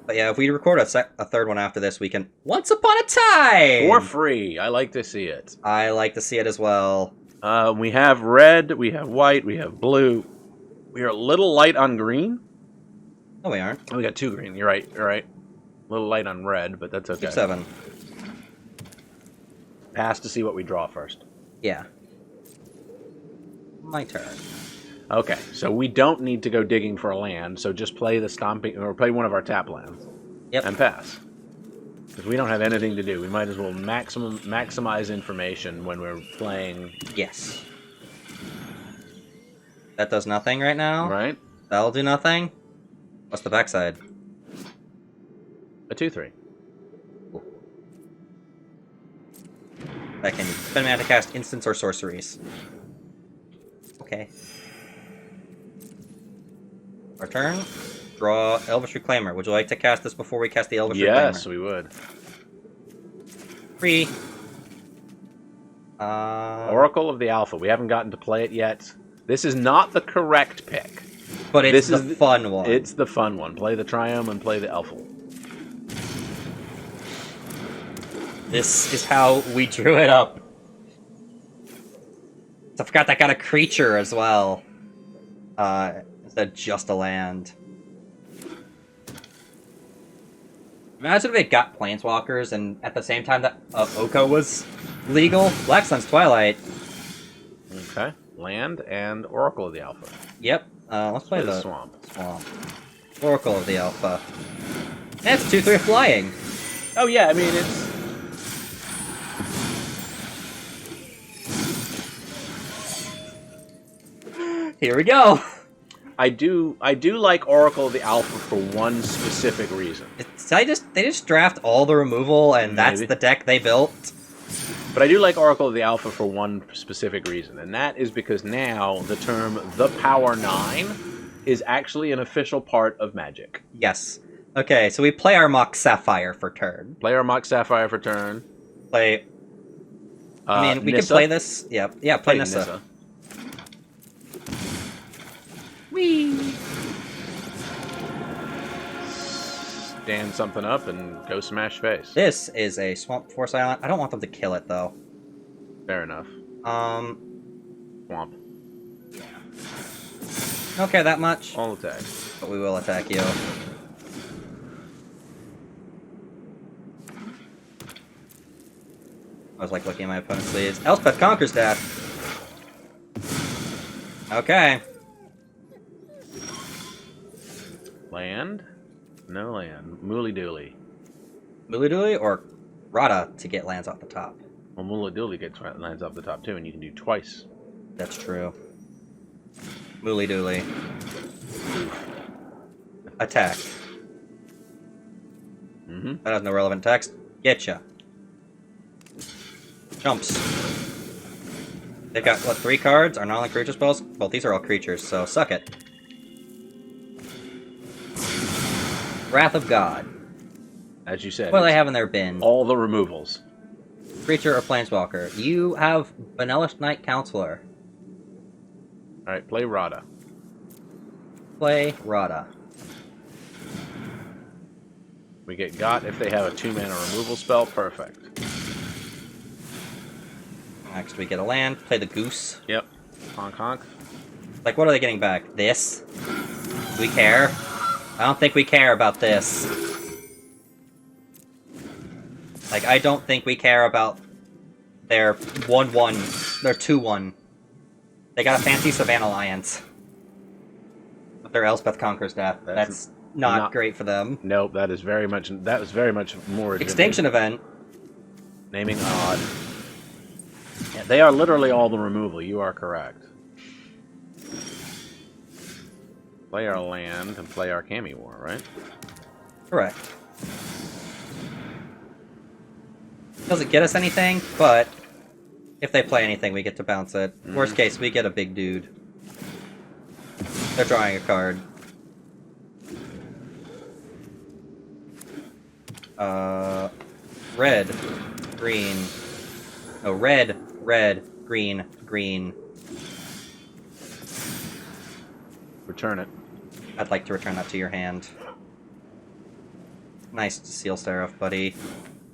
But yeah, if we record a third one after this, we can Once Upon a Time! For free. I like to see it. I like to see it as well. We have red, we have white, we have blue. We are a little light on green. No, we aren't. Oh, we got 2 green. You're right. A little light on red, but that's okay. 7. Pass to see what we draw first. Yeah. My turn. Okay, so we don't need to go digging for a land, so just play the stomping, or play one of our tap lands. Yep. And pass. Because we don't have anything to do. We might as well maximize information when we're playing. Yes. That does nothing right now? Right? That'll do nothing? What's the backside? A 2/3. Cool. That can spend mana to cast instants or sorceries. Okay. Our turn. Draw Elvish Reclaimer. Would you like to cast this before we cast the Elvish Reclaimer? Yes, we would. Free. Oracle of the Alpha. We haven't gotten to play it yet. This is not the correct pick. But it's the fun one. It's the fun one. Play the Triumph and play the Elfel. This is how we drew it up. I forgot that got a creature as well. Instead of just a land. Imagine if it got Planeswalkers and at the same time that Oko was legal. Black Sun's Twilight. Okay. Land and Oracle of the Alpha. Yep. Let's play the Swamp. Oracle of the Alpha. That's 2/3 flying. Oh yeah, I mean it's. Here we go. I do like Oracle of the Alpha for one specific reason. They just draft all the removal and that's the deck they built. But I do like Oracle of the Alpha for one specific reason, and that is because now the term the Power 9 is actually an official part of Magic. Yes. Okay, so we play our Mox Sapphire for turn. Play our Mox Sapphire for turn. Play. I mean, we Nissa. can play this. Yeah, play Nissa. Whee! stand something up and go smash face. This is a Swamp Force Island. I don't want them to kill it, though. Fair enough. Swamp. Don't care that much. All attack. But we will attack you. I was like looking at my opponent's leads. Elspeth conquers that. Okay. Land? No land. Mooly Dooley. Mooly Dooley or Rada to get lands off the top? Well, Mooly Dooley gets lands off the top too, and you can do twice. That's true. Mooly Dooley. Attack. That has no relevant text. Getcha. Jumps. They've got, what, 3 cards? Are non-like creature spells? Well, these are all creatures, so suck it. Wrath of God. As you said. What do they have in their bin? All the removals. Creature or Planeswalker. You have Vanellish Knight Counselor. Alright, play Rada. Play Rada. We get Got if they have a 2-mana removal spell. Perfect. Next we get a land. Play the Goose. Yep. Honk honk. Like, what are they getting back? This? Do we care? I don't think we care about this. Like, I don't think we care about their 1-1, their 2-1. They got a fancy Savannah Alliance. But their Elspeth Conquers Death. That's not great for them. Nope, that was very much more... Extinction Event. Naming odd. Yeah, they are literally all the removal, you are correct. Play our land and play our Kami War, right? Correct. Doesn't get us anything, but if they play anything, we get to bounce it. Worst case, we get a big dude. They're drawing a card. Red, green. No, red, green, green. Return it. I'd like to return that to your hand. Nice Seal Seraph, buddy.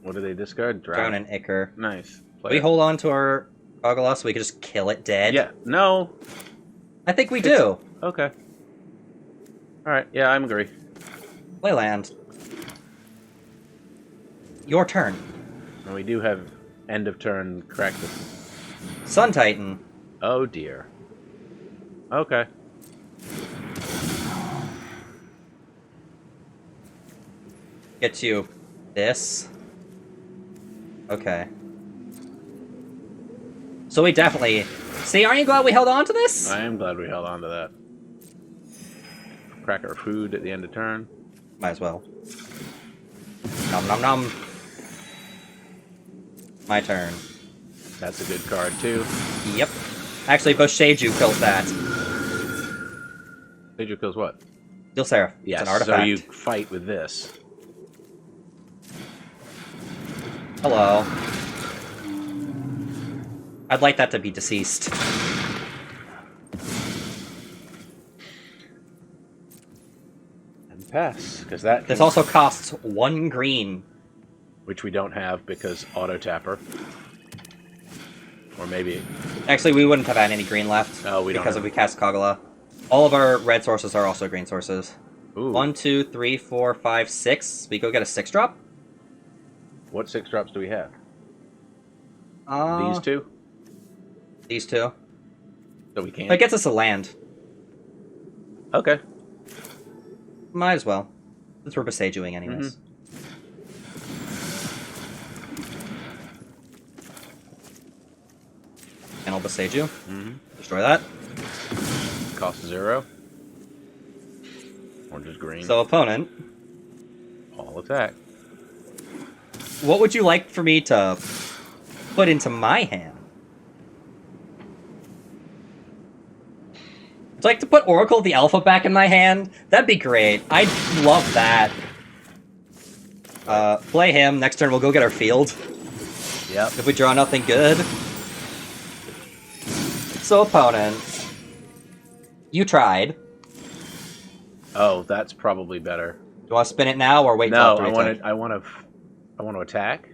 What do they discard? Drown and Ichor. Nice. We hold on to our Goggola so we can just kill it dead? Yeah. No. I think we do. Okay. Alright, yeah, I agree. Play land. Your turn. And we do have end of turn corrected. Sun Titan. Oh dear. Okay. Gets you this. Okay. So we definitely... See, aren't you glad we held on to this? I am glad we held on to that. Crack our food at the end of turn. Might as well. Nom nom nom. My turn. That's a good card, too. Yep. Actually, Bosheju kills that. Seiju kills what? Steel Seraph. Yes, It's an artifact. so you fight with this. Hello. I'd like that to be deceased. And pass, because that... This also costs 1 green. Which we don't have because auto-tapper. Or maybe... Actually, we wouldn't have had any green left. Oh, we don't because have... if we cast Kogala. All of our red sources are also green sources. Ooh. 1, 2, 3, 4, 5, 6. We go get a 6-drop? What 6-drops do we have? These These two? These two. So we can't... It gets us a land. Okay. Might as well. Since we're Besajuing anyways. And I'll Beseju. Destroy that. Cost 0. Or just green. So, opponent. All attack. What would you like for me to put into my hand? Would you like to put Oracle of the Alpha back in my hand? That'd be great. I'd love that. Play him. Next turn we'll go get our field. Yep. If we draw nothing good. So, opponent. You tried. Oh, that's probably better. you want to spin it now or wait No, till I after we want to attack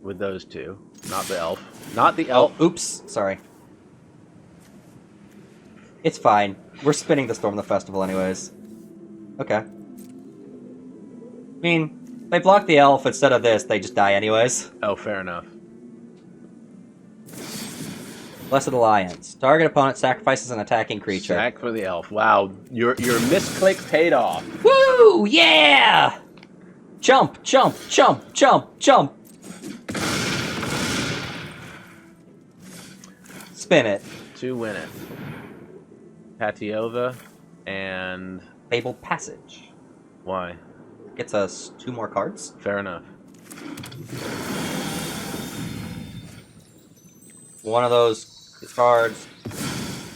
with those two, not the elf. Not the elf. Oh, oops. Sorry. It's fine. We're spinning the Storm the Festival anyways. Okay. I mean, they block the elf instead of this, they just die anyways. Oh, fair enough. Blessed Alliance. Target opponent sacrifices an attacking creature. Sack for the elf. Wow, your misclick paid off. Woo! Yeah! Jump, jump, jump, jump, jump. Spin it. To win it. Patiova and... Fabled Passage. Why? Gets us 2 more cards. Fair enough. One of those cards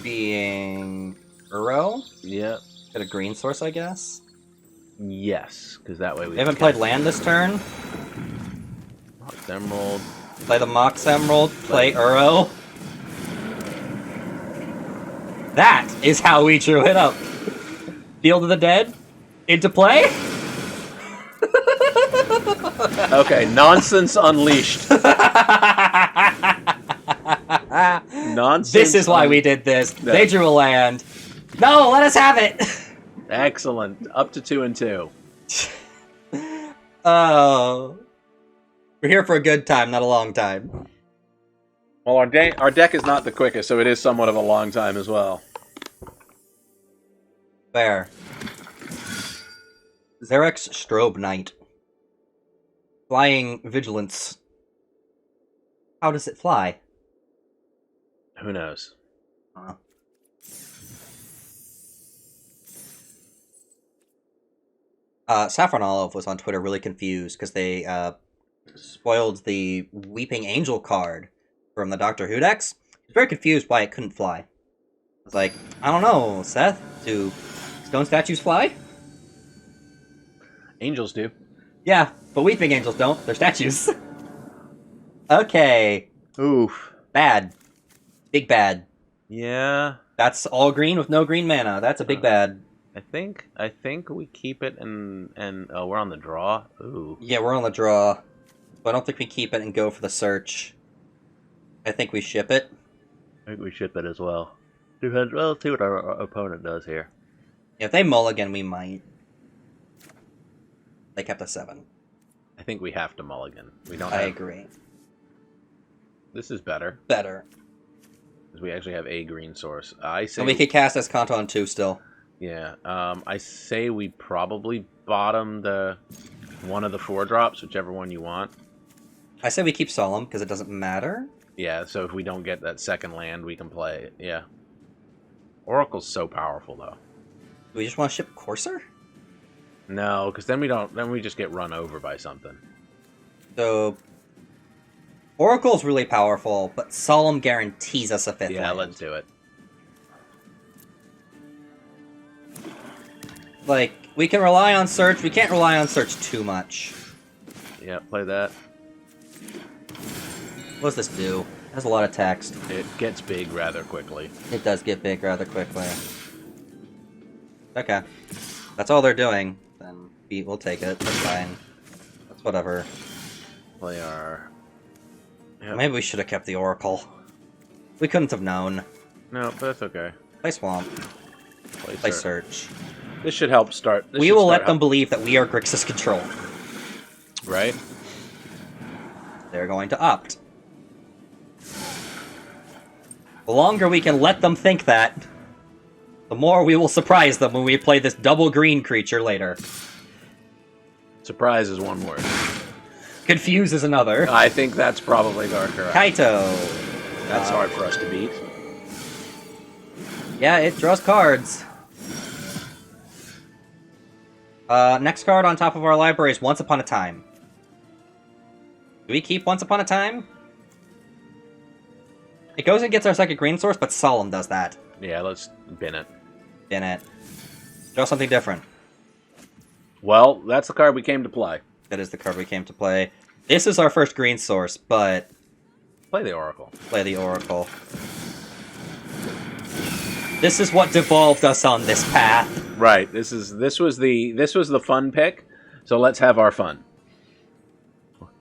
being Uro. Yep. Get a green source, I guess. Yes, because that way we haven't played land this turn. Mox Emerald. Play the Mox Emerald. Play Uro. That is how we drew it up. Field of the Dead. Into play. Okay, nonsense unleashed. Nonsense. This is why we did this. No. They drew a land. No, let us have it. Excellent. Up to 2 and 2. Oh, we're here for a good time, not a long time. Well, our deck is not the quickest, so it is somewhat of a long time as well. Fair. Zarek's Strobe Knight. Flying Vigilance. How does it fly? Who knows? Saffron Olive was on Twitter really confused because they spoiled the Weeping Angel card from the Doctor Who decks. He's very confused why it couldn't fly. I was like, I don't know, Seth. Do stone statues fly? Angels do. Yeah, but Weeping Angels don't. They're statues. Okay. Oof. Bad. Big bad. Yeah. That's all green with no green mana. That's a big bad. I think we keep it and we're on the draw. Ooh. Yeah, we're on the draw. But I don't think we keep it and go for the search. I think we ship it. I think we ship it as well. Depends. Well, let's see what our opponent does here. If they mulligan, we might. They kept a 7. I think we have to mulligan. We don't. I agree. This is better. Better. Because we actually have a green source. I say. And we could cast Escanto on 2 still. Yeah. I say we probably bottom the one of the 4-drops, whichever one you want. I say we keep Solemn because it doesn't matter. Yeah. So if we don't get that second land, we can play it. Yeah. Oracle's so powerful though. Do we just want to ship Courser? No, because then we don't. Then we just get run over by something. So Oracle's really powerful, but Solemn guarantees us a 5th Yeah, land. let's do it. Like, we can rely on Search. We can't rely on Search too much. Yeah, play that. What does this do? It has a lot of text. It gets big rather quickly. It does get big rather quickly. Okay. That's all they're doing. Then we'll take it. That's fine. That's whatever. Play our... Yep. Maybe we should have kept the Oracle. We couldn't have known. No, but that's okay. Play Swamp. Play Search. This should help start. We will let them believe that we are Grixis control. Right? They're going to opt. The longer we can let them think that, the more we will surprise them when we play this double green creature later. Surprise is one word. Confuse is another. I think that's probably darker. Kaito. That's hard for us to beat. Yeah, it draws cards. Next card on top of our library is Once Upon a Time. Do we keep Once Upon a Time? It goes and gets our second green source, but Solemn does that. Yeah, let's bin it. Bin it. Draw something different. Well, that's the card we came to play. That is the card we came to play. This is our first green source, but... Play the Oracle. Play the Oracle. This is what devolved us on this path. Right. This was the fun pick. So let's have our fun.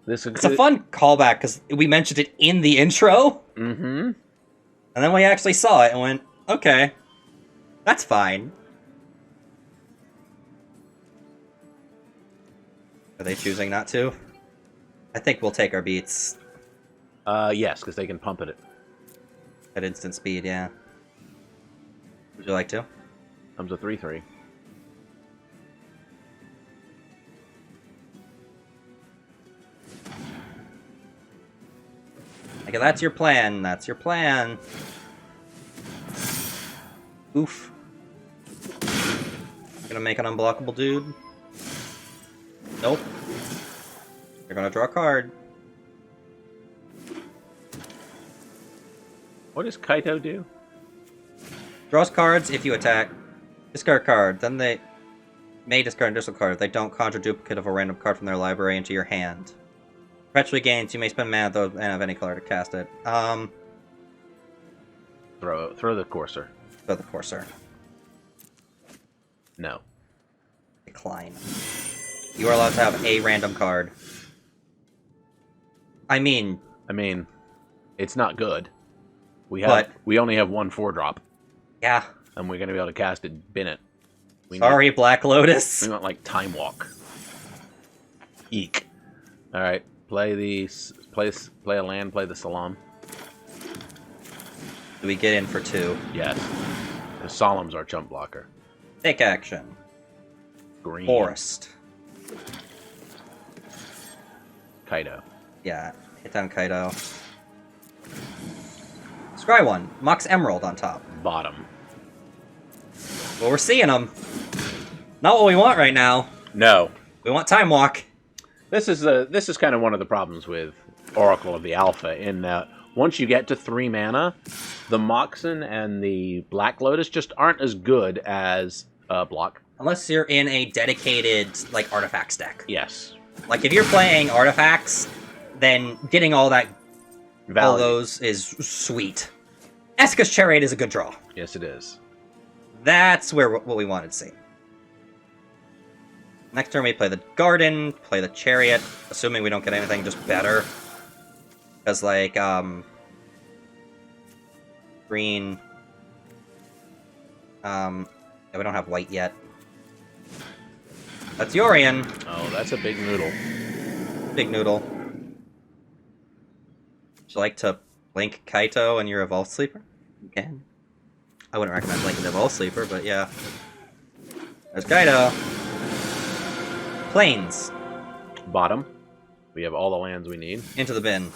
It's a fun callback because we mentioned it in the intro. Mm-hmm. And then we actually saw it and went, okay, that's fine. Are they choosing not to? I think we'll take our beats. Yes, because they can pump it At instant speed, yeah. Would you like to? Comes a 3/3. Okay, that's your plan. That's your plan. Oof. Gonna make an unblockable dude. Nope. You're gonna draw a card. What does Kaito do? Draws cards if you attack. Discard card. Then they may discard an additional card if they don't conjure duplicate of a random card from their library into your hand. Perpetually gains. You may spend mana though and of any color to cast it. Throw the Courser. Throw the Courser. No. Decline. You are allowed to have a random card. I mean, it's not good. We only have one 4-drop, yeah. and we're gonna be able to cast it. Bin it. Sorry, Black Lotus. We want like Time Walk. Eek. All right. Play a land. Play the Salam. Do we get in for 2? Yes. The Solemn's our chump blocker. Take action. Green. Forest. Kaito. Yeah, hit down Kaito. Scry 1. Mox Emerald on top. Bottom. Well, we're seeing them. Not what we want right now. No. We want Time Walk. This is kind of one of the problems with Oracle of the Alpha, in that once you get to 3 mana, the Moxen and the Black Lotus just aren't as good as block. Unless you're in a dedicated, like, artifacts deck. Yes. Like, if you're playing artifacts, then getting all Value. those is sweet. Esca's Chariot is a good draw. Yes, it is. That's what we wanted to see. Next turn we play the Garden, play the Chariot, assuming we don't get anything just better. Because, like, green... yeah, we don't have white yet. That's Yorion. Oh, that's a big noodle. Big noodle. Would you like to blink Kaito and your Evolved Sleeper? You can. I wouldn't recommend blinking the Evolved Sleeper, but yeah. There's Kaito. Plains. Bottom. We have all the lands we need. Into the bin.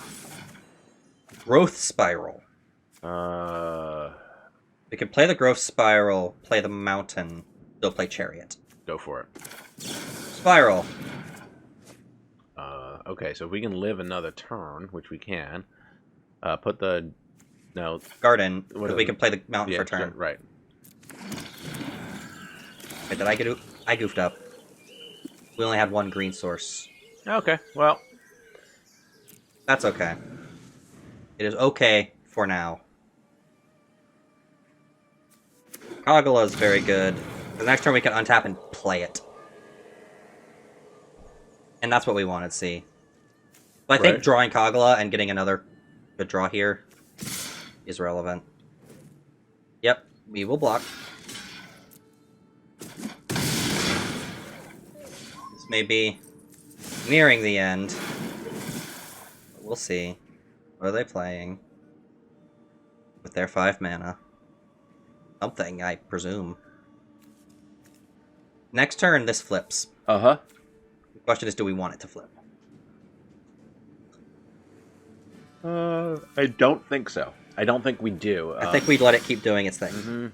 Growth Spiral. We can play the Growth Spiral, play the Mountain, still play Chariot. Go for it. Spiral. Okay, so if we can live another turn, which we can, put the... No. Garden, because we can play the Mountain for a turn. Right. Wait, did I goofed up. We only had one green source. Okay, well. That's okay. It is okay for now. Kagula is very good. The next turn we can untap and play it. And that's what we want to see. But I think drawing Kagula and getting another good draw here is relevant. Yep, we will block. This may be nearing the end. But we'll see. What are they playing? With their 5 mana. Something, I presume. Next turn, this flips. Uh-huh. The question is, do we want it to flip? I don't think so. I don't think we do. I think we'd let it keep doing its thing. Mm-hmm.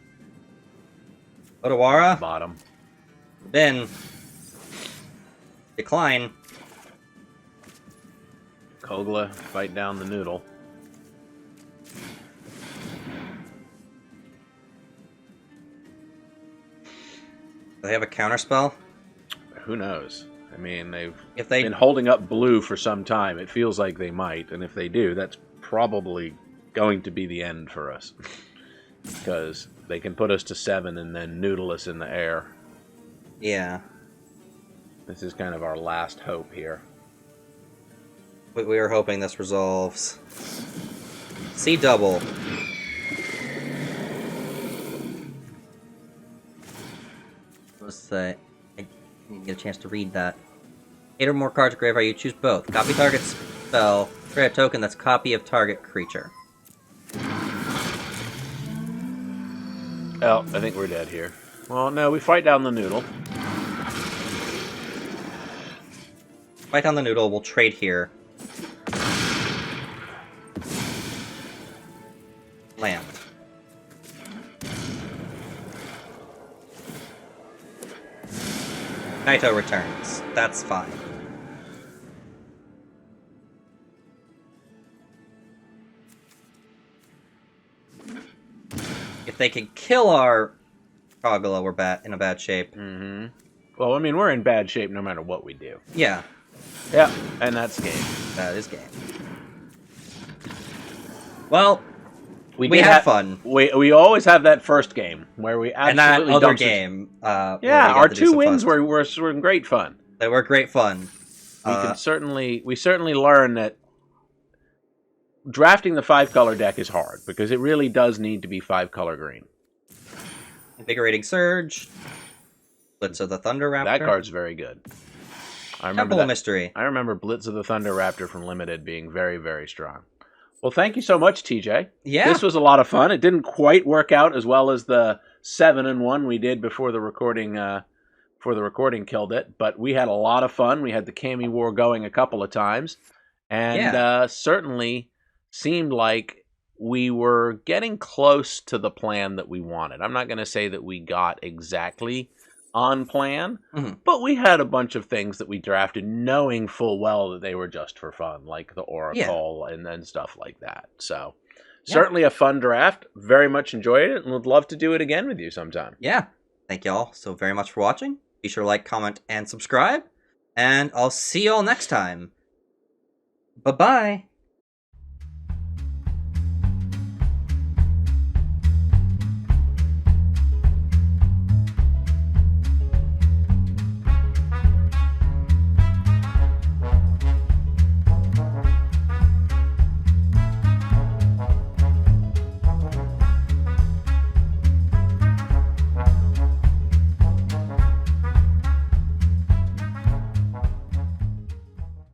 Otawara. Bottom. Bin. Decline. Kogla, fight down the noodle. Do they have a counterspell? Who knows? I mean, they've If they been holding up blue for some time. It feels like they might, and if they do, that's probably going to be the end for us. because they can put us to 7 and then noodle us in the air. Yeah. This is kind of our last hope here. We were hoping this resolves. C double. Let's say I didn't get a chance to read that. 8 or more cards graveyard, you choose both. Copy target spell. Create a token that's copy of target creature. Oh, I think we're dead here. Well, no, we fight down the noodle. Fight on the noodle, we'll trade here. Land. Naito returns. That's fine. If they can kill our Kogla, we're in a bad shape. Mm-hmm. Well, I mean, we're in bad shape no matter what we do. Yeah. Yeah, and that's game. That is game. Well, we did had fun. We always have that first game where we absolutely and that other dumped game. Yeah, our 2 wins were great fun. They were great fun. We certainly learn that drafting the 5-color deck is hard because it really does need to be 5-color green. Invigorating Surge. Blitz of the Thunder Raptor. That card's very good. I remember Temple that. of Mystery. I remember Blitz of the Thunder Raptor from Limited being very, very strong. Well, thank you so much, TJ. Yeah. This was a lot of fun. It didn't quite work out as well as the 7-1 we did before the recording killed it, but we had a lot of fun. We had the Kami War going a couple of times, and certainly seemed like we were getting close to the plan that we wanted. I'm not going to say that we got exactly on plan, but we had a bunch of things that we drafted knowing full well that they were just for fun, like the Oracle and then stuff like that. So certainly a fun draft. Very much enjoyed it and would love to do it again with you sometime. Yeah. Thank y'all so very much for watching. Be sure to like, comment, and subscribe. And I'll see y'all next time. Bye-bye.